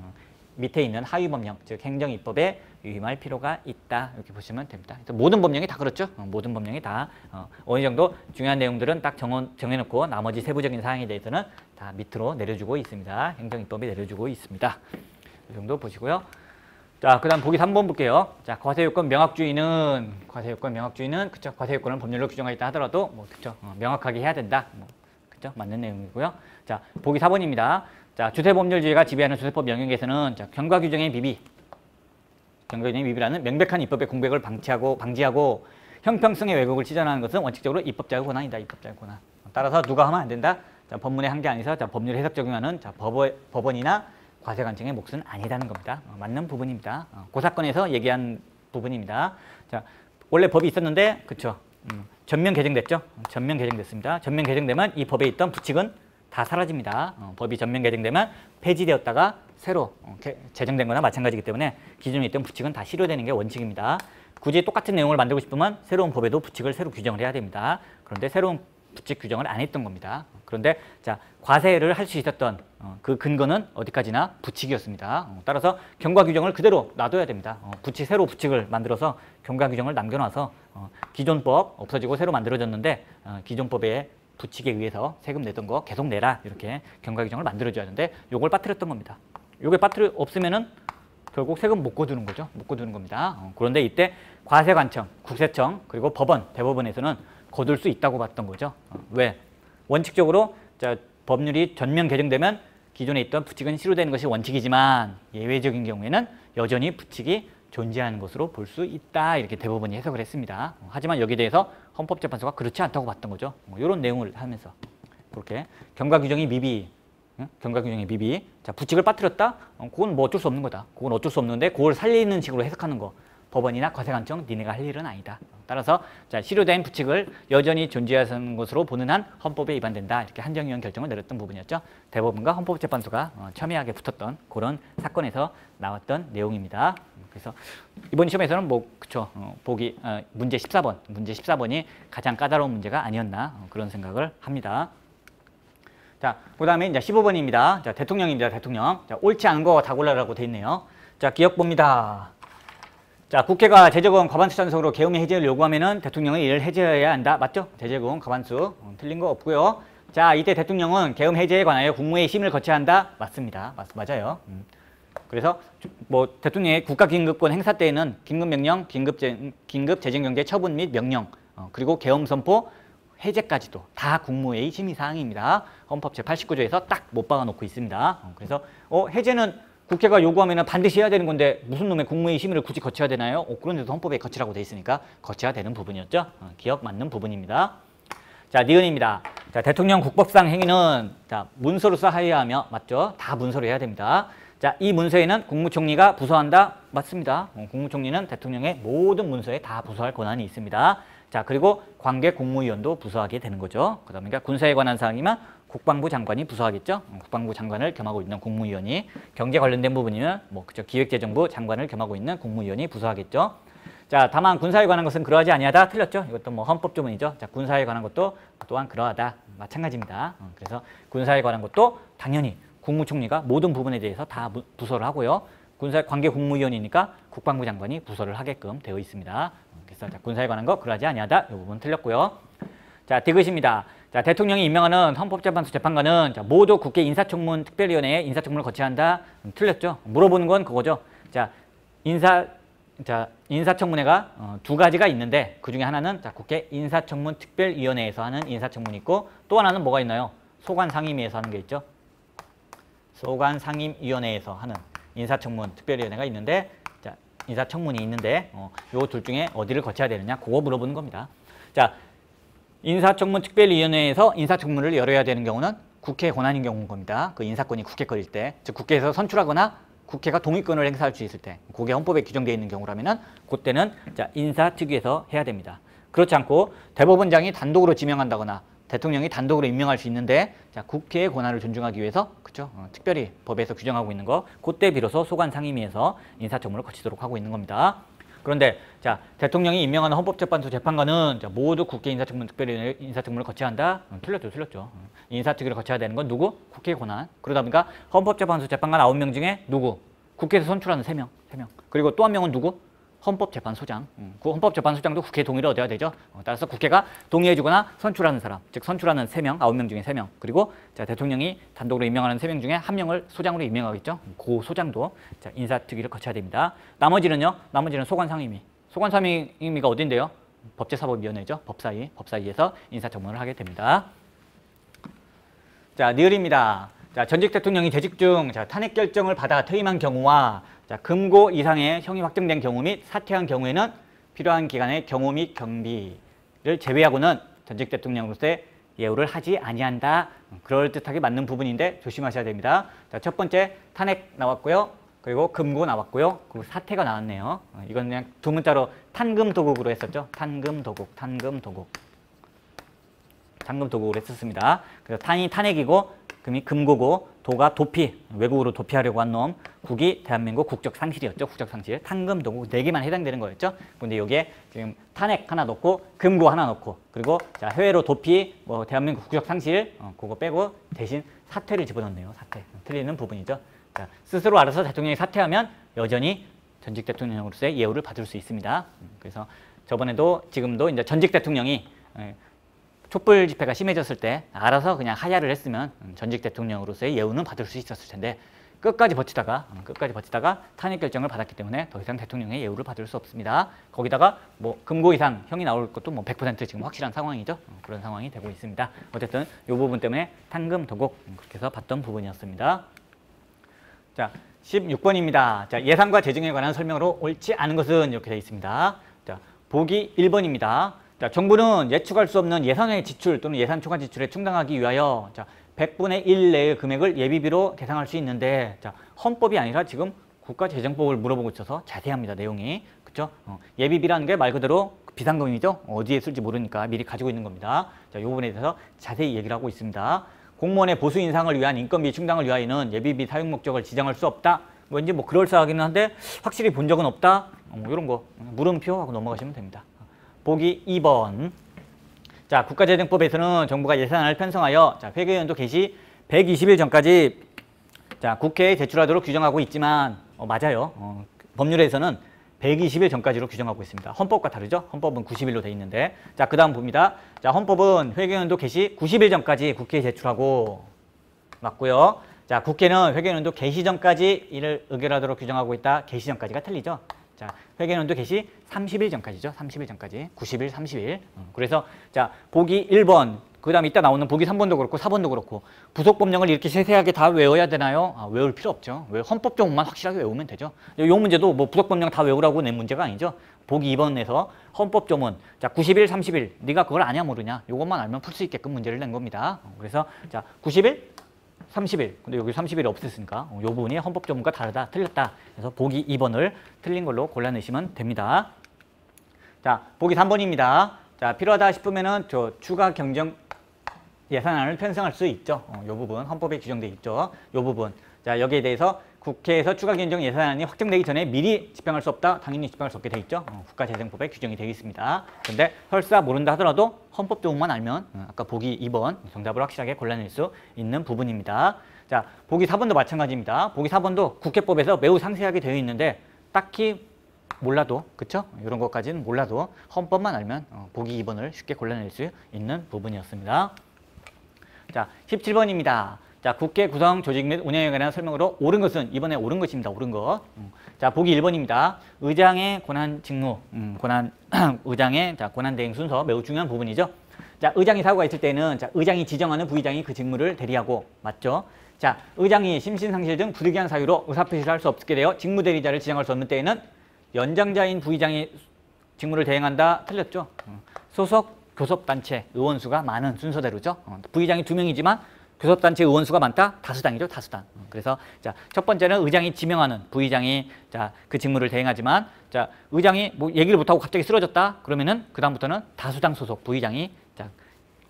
밑에 있는 하위 법령, 즉 행정입법에 위임할 필요가 있다. 이렇게 보시면 됩니다. 그래서 모든 법령이 다 그렇죠. 모든 법령이 다 어느 정도 중요한 내용들은 딱 정해놓고 나머지 세부적인 사항에 대해서는 다 밑으로 내려주고 있습니다. 행정입법에 내려주고 있습니다. 이 정도 보시고요. 자, 그 다음 보기 3번 볼게요. 자, 과세요건 명확주의는 그쵸? 과세요건을 법률로 규정하고 있다 하더라도 뭐 그쵸? 명확하게 해야 된다. 뭐 그쵸? 맞는 내용이고요. 자, 보기 4번입니다. 자, 주세법률주의가 지배하는 주세법 영역에서는 자, 경과규정의 미비라는 명백한 입법의 공백을 방지하고 형평성의 왜곡을 시전하는 것은 원칙적으로 입법자의 권한이다. 입법자의 권한. 따라서 누가 하면 안 된다. 자, 법문의 한계 안에서 자, 법률 해석 적용하는 자, 법원이나 과세관청의 몫은 아니라는 겁니다. 맞는 부분입니다. 그 사건에서 얘기한 부분입니다. 자, 원래 법이 있었는데 그쵸? 전면 개정됐죠? 전면 개정됐습니다. 전면 개정되면 이 법에 있던 부칙은 다 사라집니다. 법이 전면 개정되면 폐지되었다가 새로 제정된 거나 마찬가지이기 때문에 기존에 있던 부칙은 다 실효되는 게 원칙입니다. 굳이 똑같은 내용을 만들고 싶으면 새로운 법에도 부칙을 새로 규정을 해야 됩니다. 그런데 새로운 부칙 규정을 안 했던 겁니다. 그런데 자, 과세를 할 수 있었던 그 근거는 어디까지나 부칙이었습니다. 따라서 경과 규정을 그대로 놔둬야 됩니다. 새로 부칙을 만들어서 경과 규정을 남겨놔서 기존 법 없어지고 새로 만들어졌는데 기존 법에 부칙에 의해서 세금 내던 거 계속 내라 이렇게 경과 규정을 만들어줘야 하는데 요걸 빠뜨렸던 겁니다. 요게 없으면은 결국 세금 못 거두는 거죠. 못 거두는 겁니다. 그런데 이때 과세관청, 국세청 그리고 법원, 대법원에서는 거둘 수 있다고 봤던 거죠. 왜? 원칙적으로 자, 법률이 전면 개정되면 기존에 있던 부칙은 실효되는 것이 원칙이지만 예외적인 경우에는 여전히 부칙이 존재하는 것으로 볼 수 있다. 이렇게 대법원이 해석을 했습니다. 하지만 여기에 대해서 헌법재판소가 그렇지 않다고 봤던 거죠. 이런 내용을 하면서 그렇게 경과규정이 미비, 자, 부칙을 빠뜨렸다? 그건 뭐 어쩔 수 없는 거다. 그건 어쩔 수 없는데 그걸 살리는 식으로 해석하는 거. 법원이나 과세관청 니네가 할 일은 아니다. 따라서 자, 실효된 부칙을 여전히 존재하는 것으로 보는 한 헌법에 위반된다. 이렇게 한정위원 결정을 내렸던 부분이었죠. 대법원과 헌법재판소가 첨예하게 붙었던 그런 사건에서 나왔던 내용입니다. 그래서 이번 시험에서는 뭐 그쵸 문제 14번이 가장 까다로운 문제가 아니었나 그런 생각을 합니다. 자, 그다음에 이제 15번입니다. 자, 대통령입니다. 대통령. 자, 옳지 않은 거 다 골라라고 돼 있네요. 자, 기억 봅니다. 자, 국회가 제재구원 과반수 찬성으로 계엄의 해제를 요구하면은 대통령은 이를 해제해야 한다. 맞죠? 제재구원 과반수. 틀린 거 없고요. 자, 이때 대통령은 계엄 해제에 관하여 국무회의 심의를 거쳐야 한다. 맞습니다. 맞아요. 그래서 뭐 대통령의 국가긴급권 행사 때에는 긴급명령, 긴급재정경제 처분 및 명령, 그리고 계엄 선포, 해제까지도 다 국무회의 심의사항입니다. 헌법 제89조에서 딱 못 박아놓고 있습니다. 그래서 해제는 국회가 요구하면 반드시 해야 되는 건데 무슨 놈의 국무회의 심의를 굳이 거쳐야 되나요? 그런데도 헌법에 거치라고 돼 있으니까 거쳐야 되는 부분이었죠. 기억 맞는 부분입니다. 자, 니은입니다. 자, 대통령 국법상 행위는 자, 문서로서 하여하며 맞죠? 다 문서로 해야 됩니다. 자, 이 문서에는 국무총리가 부서한다. 맞습니다. 국무총리는 대통령의 모든 문서에 다 부서할 권한이 있습니다. 자, 그리고 관계 국무위원도 부서하게 되는 거죠. 그다음에 그러니까 군사에 관한 사항이면 국방부 장관이 부서하겠죠. 국방부 장관을 겸하고 있는 국무위원이, 경제 관련된 부분이면 뭐 그죠, 기획재정부 장관을 겸하고 있는 국무위원이 부서하겠죠. 자, 다만 군사에 관한 것은 그러하지 아니하다. 틀렸죠. 이것도 뭐 헌법 조문이죠. 자, 군사에 관한 것도 또한 그러하다. 마찬가지입니다. 그래서 군사에 관한 것도 당연히 국무총리가 모든 부분에 대해서 다 부서를 하고요. 군사 관계 국무위원이니까 국방부 장관이 부서를 하게끔 되어 있습니다. 그래서 자, 군사에 관한 거 그러하지 아니하다. 이 부분 틀렸고요. 자, 디귿입니다. 자, 대통령이 임명하는 헌법재판소 재판관은 자, 모두 국회 인사청문 특별위원회에 인사청문을 거쳐야 한다. 틀렸죠. 물어보는 건 그거죠. 자, 인사청문회가 두 가지가 있는데 그 중에 하나는 자, 국회 인사청문 특별위원회에서 하는 인사청문이 있고 또 하나는 뭐가 있나요? 소관상임위에서 하는 게 있죠. 소관상임위원회에서 하는 인사청문 특별위원회가 있는데 자, 인사청문이 있는데 요 둘 중에 어디를 거쳐야 되느냐 그거 물어보는 겁니다. 자, 인사청문 특별위원회에서 인사청문을 열어야 되는 경우는 국회 권한인 경우인 겁니다. 그 인사권이 국회 거일 때, 즉 국회에서 선출하거나 국회가 동의권을 행사할 수 있을 때, 그게 헌법에 규정되어 있는 경우라면은 그때는 자, 인사특위에서 해야 됩니다. 그렇지 않고 대법원장이 단독으로 지명한다거나 대통령이 단독으로 임명할 수 있는데 자, 국회의 권한을 존중하기 위해서 그렇죠? 특별히 법에서 규정하고 있는 거 그때 비로소 소관상임위에서 인사청문을 거치도록 하고 있는 겁니다. 그런데 자, 대통령이 임명하는 헌법재판소 재판관은 자, 모두 국회 인사청문 특별위원회 인사청문을 거쳐야 한다. 틀렸죠. 인사특위를 거쳐야 되는 건 누구? 국회의 권한. 그러다 보니까 헌법재판소 재판관 9명 중에 누구? 국회에서 선출하는 3명. 그리고 또 한 명은 누구? 헌법재판소장. 그 헌법재판소장도 국회 동의를 얻어야 되죠. 따라서 국회가 동의해주거나 선출하는 사람, 즉 선출하는 3명, 9명 중에 3명. 그리고 자, 대통령이 단독으로 임명하는 3명 중에 1명을 소장으로 임명하겠죠. 그 소장도 자, 인사특위를 거쳐야 됩니다. 나머지는요. 나머지는 소관상임위. 소관상임위가 어딘데요? 법제사법위원회죠. 법사위에서 인사청문을 하게 됩니다. 자, 니을입니다. 자, 전직 대통령이 재직 중 자, 탄핵 결정을 받아 퇴임한 경우와 자, 금고 이상의 형이 확정된 경우 및 사퇴한 경우에는 필요한 기간의 경호 및 경비를 제외하고는 전직 대통령으로서의 예우를 하지 아니한다. 그럴듯하게 맞는 부분인데 조심하셔야 됩니다. 자, 첫 번째 탄핵 나왔고요. 그리고 금고 나왔고요. 그리고 사퇴가 나왔네요. 이건 그냥 두 문자로 탄금도국으로 했었죠. 탄금도국으로 했었습니다. 그래서 탄이 탄핵이고 금이 금고고 도가 도피, 외국으로 도피하려고 한 놈, 국이 대한민국 국적 상실이었죠. 국적 상실. 탄금도국 4개만 해당되는 거였죠. 근데 여기에 지금 탄핵 하나 넣고 금고 하나 넣고 그리고 자, 해외로 도피, 뭐 대한민국 국적 상실 그거 빼고 대신 사퇴를 집어넣네요. 사퇴. 틀리는 부분이죠. 자, 스스로 알아서 대통령이 사퇴하면 여전히 전직 대통령으로서의 예우를 받을 수 있습니다. 그래서 저번에도 지금도 이제 전직 대통령이 촛불 집회가 심해졌을 때 알아서 그냥 하야를 했으면 전직 대통령으로서의 예우는 받을 수 있었을 텐데 끝까지 버티다가 탄핵 결정을 받았기 때문에 더 이상 대통령의 예우를 받을 수 없습니다. 거기다가 뭐 금고 이상 형이 나올 것도 뭐 100% 지금 확실한 상황이죠. 그런 상황이 되고 있습니다. 어쨌든 이 부분 때문에 탄금도국 그렇게 해서 봤던 부분이었습니다. 자, 16번입니다. 자, 예산과 재정에 관한 설명으로 옳지 않은 것은 이렇게 되어 있습니다. 자, 보기 1번입니다. 자, 정부는 예측할 수 없는 예산의 지출 또는 예산 초과 지출에 충당하기 위하여 자, 100분의 1 내의 금액을 예비비로 계상할 수 있는데 자, 헌법이 아니라 지금 국가재정법을 물어보고 있어서 자세합니다. 내용이. 그렇죠? 예비비라는 게 말 그대로 비상금이죠. 어디에 쓸지 모르니까 미리 가지고 있는 겁니다. 자, 이 부분에 대해서 자세히 얘기를 하고 있습니다. 공무원의 보수 인상을 위한 인건비 충당을 위하여는 예비비 사용 목적을 지정할 수 없다. 왠지 뭐 그럴싸하기는 한데 확실히 본 적은 없다. 이런 거 물음표 하고 넘어가시면 됩니다. 보기 2번. 자, 국가재정법에서는 정부가 예산안을 편성하여 자, 회계연도 개시 120일 전까지 자, 국회에 제출하도록 규정하고 있지만 맞아요. 법률에서는 120일 전까지로 규정하고 있습니다. 헌법과 다르죠? 헌법은 90일로 돼 있는데 자, 그 다음 봅니다. 자, 헌법은 회계연도 개시 90일 전까지 국회에 제출하고 맞고요. 자, 국회는 회계연도 개시 전까지 이를 의결하도록 규정하고 있다. 개시 전까지가 틀리죠? 자, 회계연도 개시 30일 전까지죠. 30일 전까지. 90일, 30일. 그래서 자, 보기 1번 그 다음에 이따 나오는 보기 3번도 그렇고 4번도 그렇고 부속법령을 이렇게 세세하게 다 외워야 되나요? 외울 필요 없죠. 헌법 조문만 확실하게 외우면 되죠. 이 문제도 뭐 부속법령 다 외우라고 낸 문제가 아니죠. 보기 2번에서 헌법 조문, 자 91, 31, 네가 그걸 아냐 모르냐, 이것만 알면 풀 수 있게끔 문제를 낸 겁니다. 그래서 자 91, 31, 근데 여기 31이 없었으니까 이 부분이 헌법 조문과 다르다, 틀렸다. 그래서 보기 2번을 틀린 걸로 골라내시면 됩니다. 자 보기 3번입니다. 자 필요하다 싶으면은 저 추가 경정 예산안을 편성할 수 있죠. 이 부분 헌법에 규정돼 있죠. 이 부분. 자 여기에 대해서 국회에서 추가 경정 예산안이 확정되기 전에 미리 집행할 수 없다. 당연히 집행할 수 없게 돼 있죠. 국가재정법에 규정이 되어 있습니다. 그런데 설사 모른다 하더라도 헌법 조문만 알면 아까 보기 2번 정답을 확실하게 골라낼 수 있는 부분입니다. 자 보기 4번도 마찬가지입니다. 보기 4번도 국회법에서 매우 상세하게 되어 있는데 딱히 몰라도, 그쵸? 이런 것까지는 몰라도 헌법만 알면 보기 2번을 쉽게 골라낼 수 있는 부분이었습니다. 자, 17번입니다. 자, 국회 구성 조직 및 운영에 관한 설명으로 옳은 것은 이번에 옳은 것입니다. 옳은 것. 자, 보기 1번입니다. 의장의 권한 직무, 의장의 권한 대행 순서 매우 중요한 부분이죠. 자, 의장이 사고가 있을 때는 자, 의장이 지정하는 부의장이 그 직무를 대리하고, 맞죠? 자, 의장이 심신상실 등 부득이한 사유로 의사표시를 할 수 없게 되어 직무대리자를 지정할 수 없는 때에는 연장자인 부의장이 직무를 대행한다. 틀렸죠? 소속 교섭단체 의원수가 많은 순서대로죠. 부의장이 2명이지만 교섭단체 의원수가 많다? 다수당이죠. 다수당. 그래서 자, 첫 번째는 의장이 지명하는 부의장이 자, 그 직무를 대행하지만 자, 의장이 뭐 얘기를 못하고 갑자기 쓰러졌다? 그러면은 그다음부터는 다수당 소속 부의장이 자,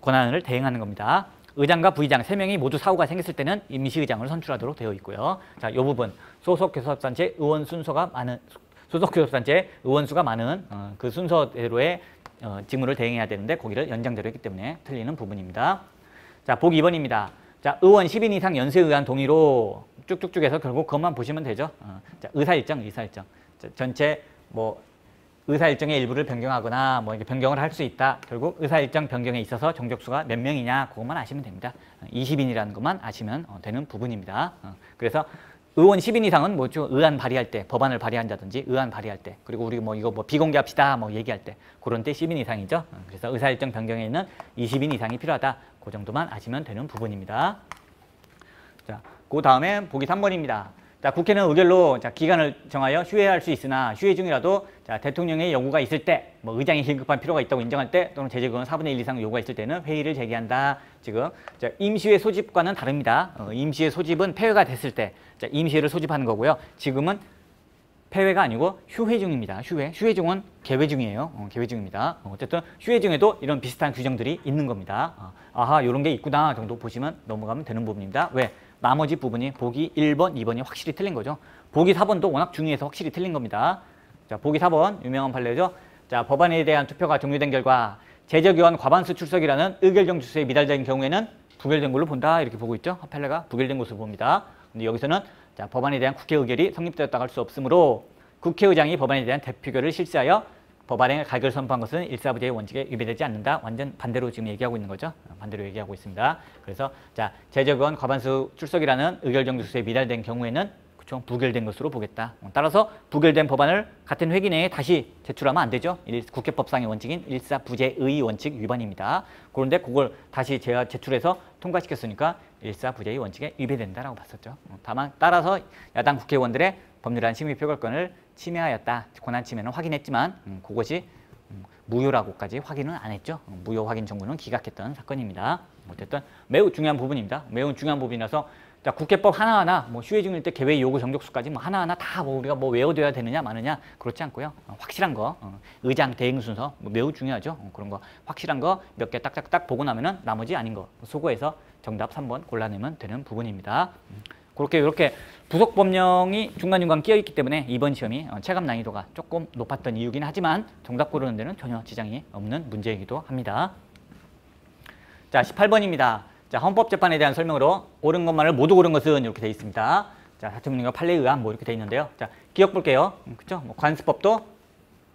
권한을 대행하는 겁니다. 의장과 부의장 3명이 모두 사고가 생겼을 때는 임시의장을 선출하도록 되어 있고요. 자, 이 부분 소속 교섭단체 의원 순서가 많은 소속 교섭단체 의원수가 많은 그 순서대로의 직무를 대행해야 되는데 거기를 연장자로 했기 때문에 틀리는 부분입니다. 자, 보기 2번입니다. 자, 의원 10인 이상 연수에 의한 동의로 쭉쭉쭉 해서 결국 그것만 보시면 되죠. 자, 의사일정. 자, 전체 뭐 의사일정의 일부를 변경하거나 뭐 이렇게 변경을 할 수 있다. 결국 의사일정 변경에 있어서 정족수가 몇 명이냐 그것만 아시면 됩니다. 20인이라는 것만 아시면 되는 부분입니다. 그래서 의원 10인 이상은 뭐죠? 의안 발의할 때, 법안을 발의한다든지 의안 발의할 때, 그리고 우리 뭐 이거 뭐 비공개합시다 뭐 얘기할 때 그런 때 10인 이상이죠. 그래서 의사일정 변경에는 20인 이상이 필요하다. 그 정도만 아시면 되는 부분입니다. 자, 그 다음에 보기 3번입니다. 자, 국회는 의결로 자, 기간을 정하여 휴회할 수 있으나 휴회 중이라도 자, 대통령의 요구가 있을 때, 뭐 의장이 긴급한 필요가 있다고 인정할 때 또는 제재구원 4분의 1 이상 요구가 있을 때는 회의를 제기한다. 지금 자, 임시회 소집과는 다릅니다. 임시회 소집은 폐회가 됐을 때 자, 임시회를 소집하는 거고요. 지금은 폐회가 아니고 휴회 중입니다. 휴회 중은 개회 중이에요. 개회 중입니다. 어쨌든 휴회 중에도 이런 비슷한 규정들이 있는 겁니다. 아하, 이런 게 있구나 정도 보시면 넘어가면 되는 부분입니다. 왜? 나머지 부분이 보기 1번, 2번이 확실히 틀린 거죠. 보기 4번도 워낙 중요해서 확실히 틀린 겁니다. 자, 보기 4번 유명한 판례죠. 자, 법안에 대한 투표가 종료된 결과 제적의원 과반수 출석이라는 의결정 주소에 미달된 경우에는 부결된 걸로 본다. 이렇게 보고 있죠. 판례가 부결된 것으로 봅니다. 근데 여기서는 자, 법안에 대한 국회 의결이 성립되었다고 할 수 없으므로 국회의장이 법안에 대한 대표결을 실시하여 법안의 가결을 선포한 것은 일사부재의 원칙에 위배되지 않는다. 완전 반대로 지금 얘기하고 있는 거죠. 반대로 얘기하고 있습니다. 그래서 자, 제적의원 과반수 출석이라는 의결정 주소에 미달된 경우에는 그쵸, 부결된 것으로 보겠다. 따라서 부결된 법안을 같은 회기 내에 다시 제출하면 안 되죠. 국회법상의 원칙인 일사부재의 원칙 위반입니다. 그런데 그걸 다시 제가 제출해서 통과시켰으니까 일사부재의 원칙에 위배된다라고 봤었죠. 다만 따라서 야당 국회의원들의 법률안 심의 표결권을 침해하였다. 권한 침해는 확인했지만 그것이 무효라고까지 확인은 안 했죠. 무효 확인 정보는 기각했던 사건입니다. 어쨌든 매우 중요한 부분입니다. 매우 중요한 부분이라서 자, 국회법 하나하나 뭐 휴회 중일 때 개회 요구 정족수까지 뭐 하나하나 다 뭐 우리가 뭐 외워둬야 되느냐 마느냐 그렇지 않고요. 확실한 거 의장 대행 순서 뭐 매우 중요하죠. 그런 거 확실한 거 몇 개 딱딱딱 보고 나면은 나머지 아닌 거 수고해서 정답 3번 골라내면 되는 부분입니다. 그렇게 이렇게 부속 법령이 중간중간 끼어 있기 때문에 이번 시험이 체감 난이도가 조금 높았던 이유긴 하지만 정답 고르는 데는 전혀 지장이 없는 문제이기도 합니다. 자, 18번입니다. 자, 헌법재판에 대한 설명으로 옳은 것만을 모두 고른 것은 이렇게 되어 있습니다. 자, 사천문과 판례에 의한 뭐 이렇게 되어 있는데요. 자, 기억 볼게요. 그렇죠? 뭐 관습법도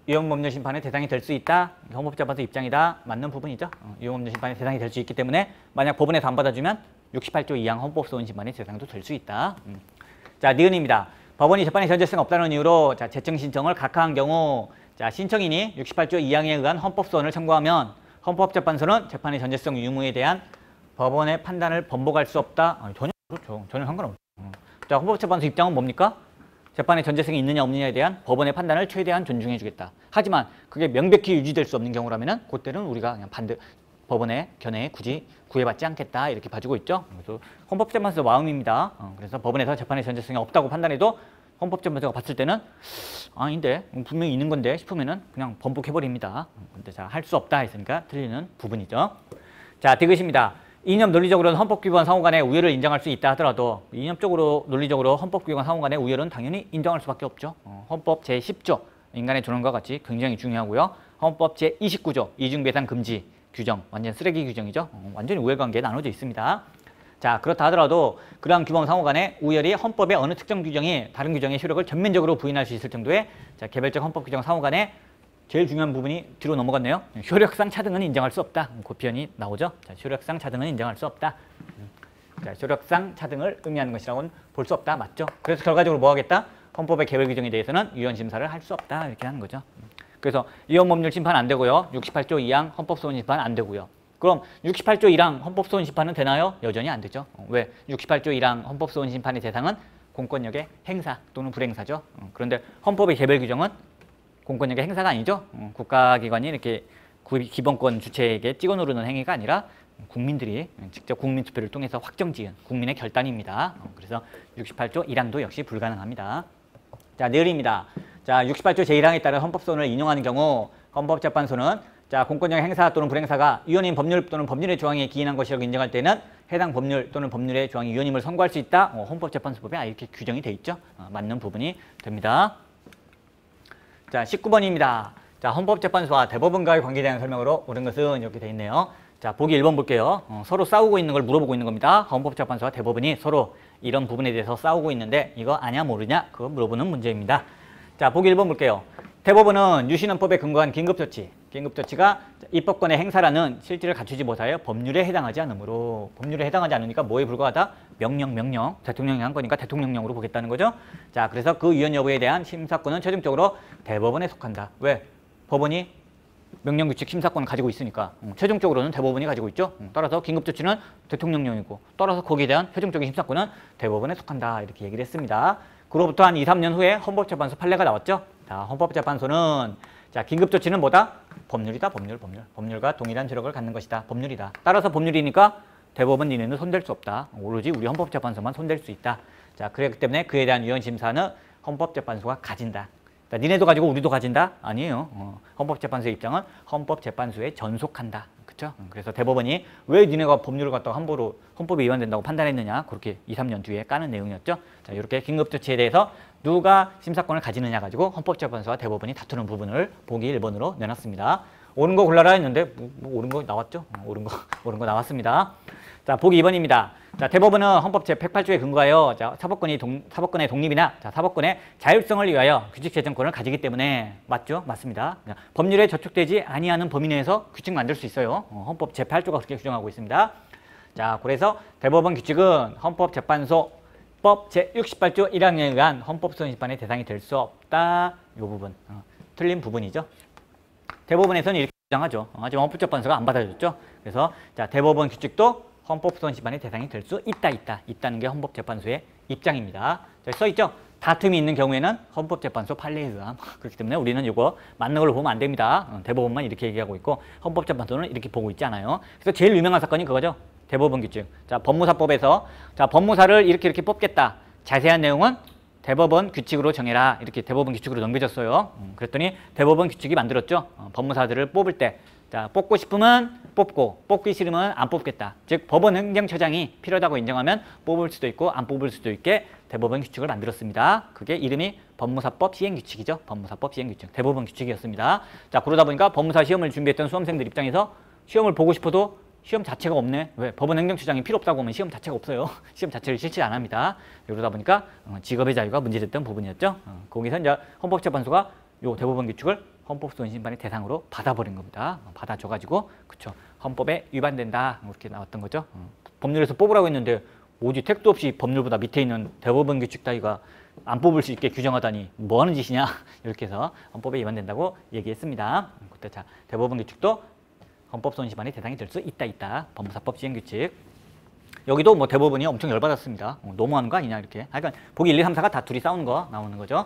유형법률 심판의 대상이 될 수 있다. 헌법재판소 입장이다. 맞는 부분이죠. 유형법률 심판의 대상이 될 수 있기 때문에 만약 법원에서 안 받아주면 68조 2항 헌법소원 심판의 대상도 될 수 있다. 자, 니은입니다. 법원이 재판의 전제성 없다는 이유로 자, 재청 신청을 각하한 경우 자, 신청인이 68조 2항에 의한 헌법소원을 청구하면 헌법재판소는 재판의 전제성 유무에 대한 법원의 판단을 번복할 수 없다. 아니, 전혀 그렇죠. 전혀 상관없죠. 자, 헌법재판소 입장은 뭡니까? 재판의 전제성이 있느냐 없느냐에 대한 법원의 판단을 최대한 존중해 주겠다. 하지만 그게 명백히 유지될 수 없는 경우라면은 그때는 우리가 그냥 법원의 견해에 굳이 구애받지 않겠다 이렇게 봐주고 있죠. 그래서 헌법재판소 마음입니다. 그래서 법원에서 재판의 전제성이 없다고 판단해도 헌법재판소가 봤을 때는 아닌데 분명히 있는 건데 싶으면은 그냥 번복해버립니다. 근데 자, 할 수 없다 했으니까 틀리는 부분이죠. 자, 디귿입니다. 이념 논리적으로는 헌법기관 상호 간의 우열을 인정할 수 있다 하더라도 이념적으로 논리적으로 헌법기관 상호 간의 우열은 당연히 인정할 수밖에 없죠. 헌법 제10조 인간의 존엄과 같이 굉장히 중요하고요. 헌법 제29조 이중배상 금지 규정 완전 쓰레기 규정이죠. 완전히 우열관계에 나눠져 있습니다. 자, 그렇다 하더라도 그러한 규범 상호 간의 우열이 헌법의 어느 특정 규정이 다른 규정의 효력을 전면적으로 부인할 수 있을 정도의 자, 개별적 헌법 규정 상호 간의 제일 중요한 부분이 뒤로 넘어갔네요. 효력상 차등은 인정할 수 없다. 그 표현이 나오죠. 자, 효력상 차등은 인정할 수 없다. 자, 효력상 차등을 의미하는 것이라고는 볼 수 없다. 맞죠? 그래서 결과적으로 뭐 하겠다? 헌법의 개별 규정에 대해서는 유연 심사를 할 수 없다. 이렇게 하는 거죠. 그래서 위헌법률 심판 안 되고요. 68조 2항 헌법소원 심판 안 되고요. 그럼 68조 1항 헌법소원 심판은 되나요? 여전히 안 되죠. 왜? 68조 1항 헌법소원 심판의 대상은 공권력의 행사 또는 불행사죠. 그런데 헌법의 개별 규정은 공권력의 행사가 아니죠. 국가기관이 이렇게 기본권 주체에게 찍어 누르는 행위가 아니라 국민들이 직접 국민투표를 통해서 확정지은 국민의 결단입니다. 그래서 68조 1항도 역시 불가능합니다. 자, 내일입니다. 자, 68조 제1항에 따른 헌법소원을 인용하는 경우 헌법재판소는 자, 공권력 행사 또는 불행사가 위헌인 법률 또는 법률의 조항에 기인한 것이라고 인정할 때는 해당 법률 또는 법률의 조항이 위헌임을 선고할 수 있다. 헌법재판소법에 이렇게 규정이 돼 있죠. 맞는 부분이 됩니다. 자, 19번입니다. 자, 헌법재판소와 대법원과의 관계에 대한 설명으로 옳은 것은 이렇게 돼 있네요. 자, 보기 1번 볼게요. 서로 싸우고 있는 걸 물어보고 있는 겁니다. 헌법재판소와 대법원이 서로 이런 부분에 대해서 싸우고 있는데 이거 아냐 모르냐 그거 물어보는 문제입니다. 자, 보기 1번 볼게요. 대법원은 유신헌법에 근거한 긴급조치가 입법권의 행사라는 실질을 갖추지 못하여 법률에 해당하지 않으므로 법률에 해당하지 않으니까 뭐에 불과하다? 명령. 대통령이 한 거니까 대통령령으로 보겠다는 거죠. 자, 그래서 그 위헌 여부에 대한 심사권은 최종적으로 대법원에 속한다. 왜? 법원이 명령규칙 심사권을 가지고 있으니까 최종적으로는 대법원이 가지고 있죠. 따라서 긴급조치는 대통령령이고 따라서 거기에 대한 최종적인 심사권은 대법원에 속한다. 이렇게 얘기를 했습니다. 그로부터 한 2, 3년 후에 헌법재판소 판례가 나왔죠. 자, 헌법재판소는 자, 긴급조치는 뭐다? 법률이다. 법률과 동일한 효력을 갖는 것이다. 법률이다. 따라서 법률이니까 대법원 니네는 손댈 수 없다. 오로지 우리 헌법재판소만 손댈 수 있다. 자, 그렇기 때문에 그에 대한 위헌심사는 헌법재판소가 가진다. 자, 니네도 가지고 우리도 가진다? 아니에요. 헌법재판소의 입장은 헌법재판소에 전속한다. 그렇죠? 그래서 대법원이 왜 니네가 법률을 갖다가 함부로 헌법에 위반된다고 판단했느냐 그렇게 2, 3년 뒤에 까는 내용이었죠. 자, 이렇게 긴급조치에 대해서 누가 심사권을 가지느냐 가지고 헌법재판소와 대법원이 다투는 부분을 보기 1번으로 내놨습니다. 옳은 거 골라라 했는데 뭐 옳은 거 나왔죠? 옳은 거 나왔습니다. 자, 보기 2번입니다. 자, 대법원은 헌법 제108조에 근거하여 자, 사법권의 독립이나 자, 사법권의 자율성을 위하여 규칙 제정권을 가지기 때문에 맞죠? 맞습니다. 자, 법률에 저촉되지 아니하는 범위 내에서 규칙 만들 수 있어요. 헌법 제8조가 그렇게 규정하고 있습니다. 자, 그래서 대법원 규칙은 헌법재판소법 제68조 1항에 의한 헌법소원 심판의 대상이 될 수 없다. 이 부분 틀린 부분이죠. 대법원에서는 이렇게 주장하죠. 하지만 헌법재판소가 안 받아줬죠. 그래서 자, 대법원 규칙도 헌법소원 심판의 대상이 될 수 있다는 게 헌법재판소의 입장입니다. 써 있죠. 다툼이 있는 경우에는 헌법재판소 판례에 의함. 그렇기 때문에 우리는 이거 맞는 걸로 보면 안 됩니다. 대법원만 이렇게 얘기하고 있고 헌법재판소는 이렇게 보고 있지 않아요. 그래서 제일 유명한 사건이 그거죠. 대법원 규칙. 자, 법무사법에서 자, 법무사를 이렇게 뽑겠다. 자세한 내용은 대법원 규칙으로 정해라. 이렇게 대법원 규칙으로 넘겨졌어요. 그랬더니 대법원 규칙이 만들었죠. 법무사들을 뽑을 때 자, 뽑고 싶으면 뽑고 뽑기 싫으면 안 뽑겠다. 즉 법원 행정처장이 필요하다고 인정하면 뽑을 수도 있고 안 뽑을 수도 있게 대법원 규칙을 만들었습니다. 그게 이름이 법무사법 시행규칙이죠. 법무사법 시행규칙. 대법원 규칙이었습니다. 자, 그러다 보니까 법무사 시험을 준비했던 수험생들 입장에서 시험을 보고 싶어도 시험 자체가 없네. 왜? 법원 행정처장이 필요 없다고 하면 시험 자체가 없어요. 시험 자체를 실시 안 합니다. 이러다 보니까 직업의 자유가 문제됐던 부분이었죠. 거기서 이제 헌법재판소가 요 대법원 규칙을 헌법소원 심판의 대상으로 받아버린 겁니다. 받아줘가지고 그쵸 헌법에 위반된다 이렇게 나왔던 거죠. 법률에서 뽑으라고 했는데 오지 택도 없이 법률보다 밑에 있는 대법원 규칙 따위가 안 뽑을 수 있게 규정하다니 뭐 하는 짓이냐 이렇게 해서 헌법에 위반된다고 얘기했습니다. 그때 자 대법원 규칙도 헌법소원심판의 대상이 될 수 있다. 법무사법 시행규칙. 여기도 뭐 대법원이 엄청 열받았습니다. 너무하는 거 아니냐 이렇게. 그러니까 보기 1, 2, 3, 4가 다 둘이 싸우는 거 나오는 거죠.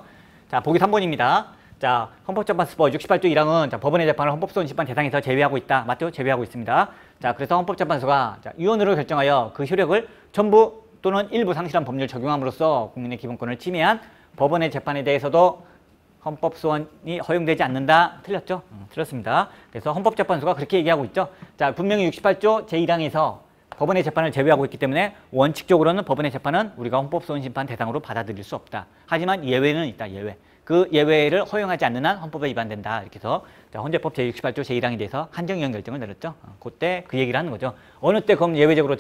자, 보기 3번입니다. 자, 헌법재판소법 68조 1항은 자, 법원의 재판을 헌법소원심판 대상에서 제외하고 있다. 맞죠? 제외하고 있습니다. 자, 그래서 헌법재판소가 자, 위헌으로 결정하여 그 효력을 전부 또는 일부 상실한 법률을 적용함으로써 국민의 기본권을 침해한 법원의 재판에 대해서도 헌법소원이 허용되지 않는다. 틀렸죠? 틀렸습니다. 그래서 헌법재판소가 그렇게 얘기하고 있죠. 자, 분명히 68조 제1항에서 법원의 재판을 제외하고 있기 때문에 원칙적으로는 법원의 재판은 우리가 헌법소원심판 대상으로 받아들일 수 없다. 하지만 예외는 있다. 예외. 그 예외를 허용하지 않는 한 헌법에 위반된다. 이렇게 해서 헌재법 제68조 제1항에 대해서 한정위헌 결정을 내렸죠. 그때 그 얘기를 하는 거죠. 어느 때 그럼 예외적으로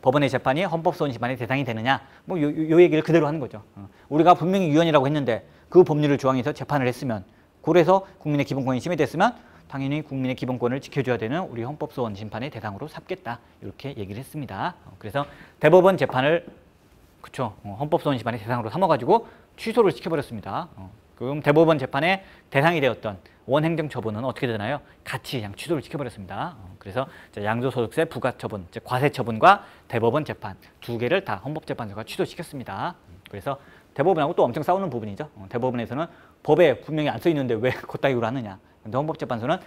법원의 재판이 헌법소원심판의 대상이 되느냐. 뭐 요 얘기를 그대로 하는 거죠. 우리가 분명히 위헌이라고 했는데 그 법률을 조항해서 재판을 했으면 그래서 국민의 기본권이 침해됐으면 당연히 국민의 기본권을 지켜줘야 되는 우리 헌법소원 심판의 대상으로 삼겠다. 이렇게 얘기를 했습니다. 그래서 대법원 재판을 그쵸 헌법소원 심판의 대상으로 삼아가지고 취소를 시켜버렸습니다. 그럼 대법원 재판의 대상이 되었던 원행정처분은 어떻게 되나요? 같이 그냥 취소를 시켜버렸습니다. 그래서 양도소득세 부과처분, 즉 과세처분과 대법원 재판 두 개를 다 헌법재판소가 취소시켰습니다. 그래서 대법원하고 또 엄청 싸우는 부분이죠. 대법원에서는 법에 분명히 안 써 있는데 왜 그따위로 하느냐. 근데 헌법재판소는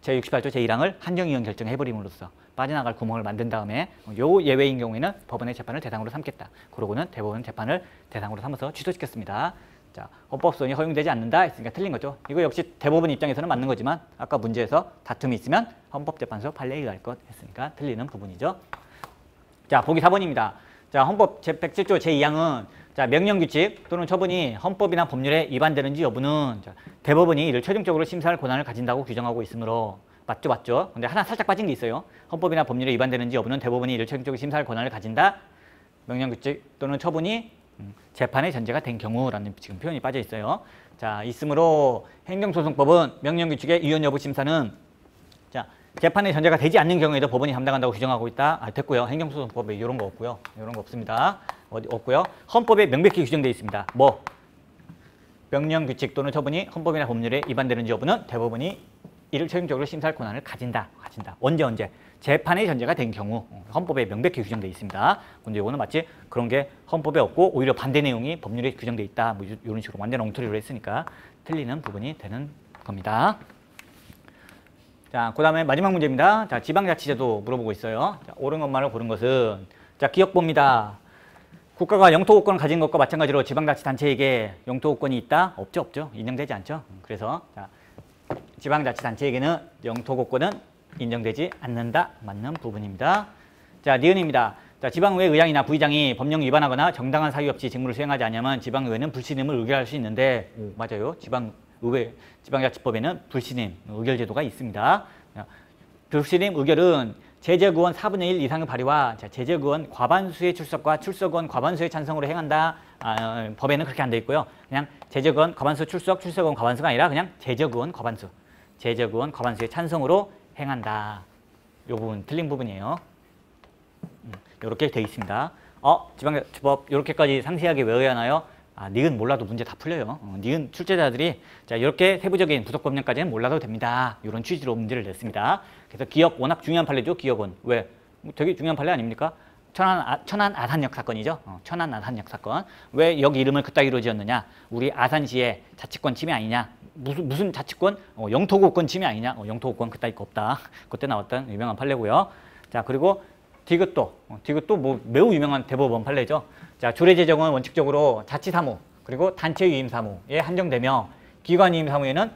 제68조 제1항을 한정위헌 결정해버림으로써 빠져나갈 구멍을 만든 다음에 요 예외인 경우에는 법원의 재판을 대상으로 삼겠다. 그러고는 대법원 재판을 대상으로 삼아서 취소시켰습니다. 자, 헌법소원이 허용되지 않는다 했으니까 틀린 거죠. 이거 역시 대법원 입장에서는 맞는 거지만 아까 문제에서 다툼이 있으면 헌법재판소 판례에 의할 것 했으니까 틀리는 부분이죠. 자, 보기 4번입니다. 자, 헌법 제107조 제2항은 자, 명령규칙 또는 처분이 헌법이나 법률에 위반되는지 여부는 자, 대법원이 이를 최종적으로 심사할 권한을 가진다고 규정하고 있으므로 맞죠? 근데 하나 살짝 빠진 게 있어요. 헌법이나 법률에 위반되는지 여부는 대법원이 이를 최종적으로 심사할 권한을 가진다. 명령규칙 또는 처분이 재판의 전제가 된 경우라는 지금 표현이 빠져 있어요. 자, 있으므로 행정소송법은 명령규칙의 위헌 여부 심사는 자, 재판의 전제가 되지 않는 경우에도 법원이 담당한다고 규정하고 있다. 됐고요. 행정소송법에 이런 거 없고요. 이런 거 없습니다. 없고요. 헌법에 명백히 규정되어 있습니다. 뭐? 명령규칙 또는 처분이 헌법이나 법률에 위반되는지 여부는 대법원이 이를 최종적으로 심사할 권한을 가진다. 언제? 재판의 전제가 된 경우 헌법에 명백히 규정되어 있습니다. 근데 이거는 마치 그런 게 헌법에 없고 오히려 반대 내용이 법률에 규정되어 있다. 뭐 이런 식으로 완전 엉터리로 했으니까 틀리는 부분이 되는 겁니다. 자, 그 다음에 마지막 문제입니다. 자, 지방자치제도 물어보고 있어요. 자, 옳은 것만을 고른 것은 자, 기억봅니다. 국가가 영토국권을 가진 것과 마찬가지로 지방자치단체에게 영토국권이 있다? 없죠. 인정되지 않죠. 그래서 자, 지방자치단체에게는 영토국권은 인정되지 않는다. 맞는 부분입니다. 자, 니은입니다. 자, 지방의회 의장이나 부의장이 법령 위반하거나 정당한 사유 없이 직무를 수행하지 않으면 지방의회는 불신임을 의결할 수 있는데 맞아요. 지방자치법에는 불신임 의결제도가 있습니다. 불신임 의결은 제적의원 4분의 1 이상의 발의와 제적의원 과반수의 출석과 출석의원 과반수의 찬성으로 행한다. 법에는 그렇게 안 돼 있고요. 그냥 제적의원 과반수 출석, 출석의원 과반수가 아니라 그냥 제적의원 과반수의 찬성으로 행한다. 이 부분 틀린 부분이에요. 이렇게 돼 있습니다. 지방자치법 이렇게까지 상세하게 외워야 하나요? 니은 몰라도 문제 다 풀려요. 니은 출제자들이 자, 이렇게 세부적인 부속법령까지는 몰라도 됩니다. 이런 취지로 문제를 냈습니다. 그래서 기억 워낙 중요한 판례죠. 기억은 왜? 되게 중요한 판례 아닙니까? 천안 아산역 사건이죠. 천안 아산역 사건. 왜 여기 이름을 그따위로 지었느냐? 우리 아산시의 자치권 침해 아니냐? 무슨 자치권? 영토국권 침해 아니냐? 영토국권 그따위 거 없다. 그때 나왔던 유명한 판례고요. 자, 그리고 디귿도 뭐 매우 유명한 대법원 판례죠. 자, 조례제정은 원칙적으로 자치사무 그리고 단체유임사무에 한정되며 기관유임사무에는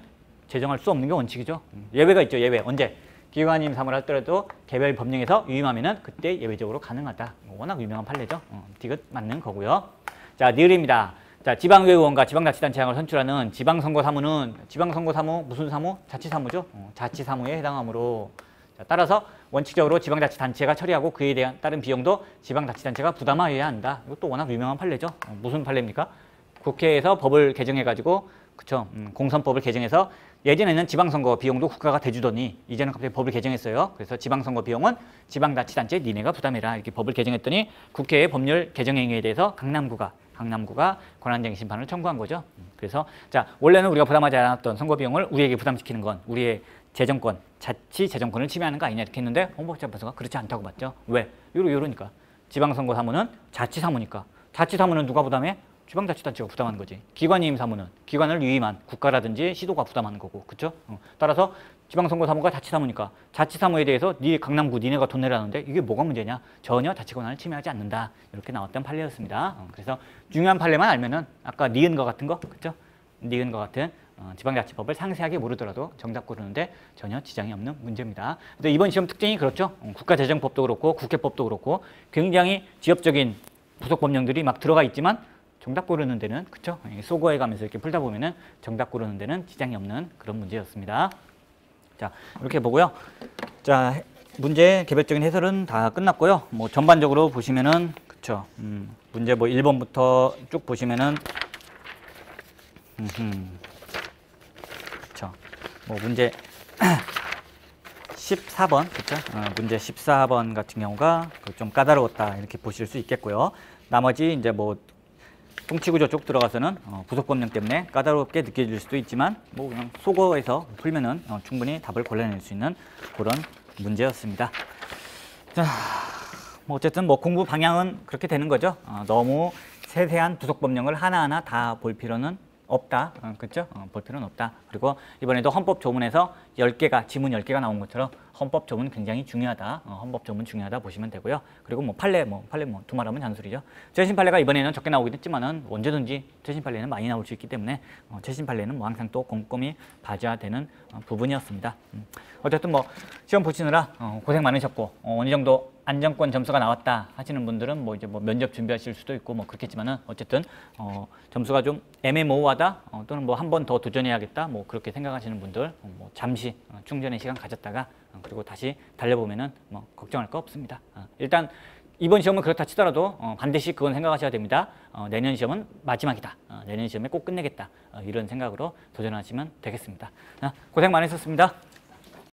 제정할 수 없는 게 원칙이죠. 예외가 있죠. 예외. 언제? 기관유임 사무를 하더라도 개별 법령에서 유임하면은 그때 예외적으로 가능하다. 워낙 유명한 판례죠. 디귿 맞는 거고요. 자, 니을입니다. 자, 지방의회 의원과 지방자치단체장을 선출하는 지방선거사무는 지방선거사무 무슨 사무? 자치사무죠. 자치사무에 해당하므로 자, 따라서 원칙적으로 지방자치단체가 처리하고 그에 대한 다른 비용도 지방자치단체가 부담하여야 한다. 이것도 워낙 유명한 판례죠. 무슨 판례입니까? 국회에서 법을 개정해가지고 그쵸? 공선법을 개정해서 예전에는 지방선거 비용도 국가가 대주더니 이제는 갑자기 법을 개정했어요. 그래서 지방선거 비용은 지방자치단체 니네가 부담해라 이렇게 법을 개정했더니 국회의 법률 개정행위에 대해서 강남구가 권한쟁의 심판을 청구한 거죠. 그래서 자, 원래는 우리가 부담하지 않았던 선거 비용을 우리에게 부담시키는 건 우리의 재정권, 자치 재정권을 침해하는 거 아니냐 이렇게 했는데 헌법재판소가 그렇지 않다고 봤죠. 왜? 이러니까 지방선거 사무는 자치 사무니까 자치 사무는 누가 부담해? 지방자치단체가 부담하는 거지. 기관이임 사무는 기관을 위임한 국가라든지 시도가 부담하는 거고, 그렇죠? 따라서 지방선거 사무가 자치 사무니까 자치 사무에 대해서 네 강남구 니네가 돈 내라는데 이게 뭐가 문제냐? 전혀 자치 권한을 침해하지 않는다. 이렇게 나왔던 판례였습니다. 그래서 중요한 판례만 알면은 아까 니은과 같은 거, 그렇죠? 니은과 같은 지방자치법을 상세하게 모르더라도 정답 고르는데 전혀 지장이 없는 문제입니다. 그래서 이번 시험 특징이 그렇죠. 국가재정법도 그렇고 국회법도 그렇고 굉장히 지엽적인 부속 법령들이 막 들어가 있지만 정답 고르는 데는 그렇죠. 소거해 가면서 이렇게 풀다 보면은 정답 고르는 데는 지장이 없는 그런 문제였습니다. 자, 이렇게 보고요. 자, 문제 개별적인 해설은 다 끝났고요. 뭐 전반적으로 보시면은 그렇죠. 문제 뭐 1번부터 쭉 보시면은 그렇죠. 뭐 문제 14번 그렇죠. 문제 14번 같은 경우가 좀 까다로웠다 이렇게 보실 수 있겠고요. 나머지 이제 뭐 통치구조 쪽 들어가서는 부속법령 때문에 까다롭게 느껴질 수도 있지만 뭐 그냥 속어에서 풀면은 충분히 답을 골라낼 수 있는 그런 문제였습니다. 자, 뭐 어쨌든 뭐 공부 방향은 그렇게 되는 거죠. 너무 세세한 부속법령을 하나하나 다 볼 필요는 없다. 그렇죠? 볼 필요는 없다. 그리고 이번에도 헌법 조문에서 10개가 지문 10개가 나온 것처럼 헌법 조문 굉장히 중요하다. 헌법 조문 중요하다 보시면 되고요. 그리고 뭐 판례 두말하면 잔소리죠. 최신 판례가 이번에는 적게 나오긴 했지만은 언제든지 최신 판례는 많이 나올 수 있기 때문에 최신 판례는 뭐 항상 또 꼼꼼히 봐줘야 되는 부분이었습니다. 어쨌든 뭐 시험 보시느라 고생 많으셨고 어느 정도 안정권 점수가 나왔다 하시는 분들은 뭐 이제 뭐 면접 준비하실 수도 있고 뭐 그렇겠지만은 어쨌든 점수가 좀 애매모호하다 또는 뭐 한 번 더 도전해야겠다 뭐 그렇게 생각하시는 분들 뭐 잠시 충전의 시간 가졌다가 그리고 다시 달려보면은 뭐 걱정할 거 없습니다. 일단 이번 시험은 그렇다 치더라도 반드시 그건 생각하셔야 됩니다. 내년 시험은 마지막이다. 내년 시험에 꼭 끝내겠다. 이런 생각으로 도전하시면 되겠습니다. 고생 많으셨습니다.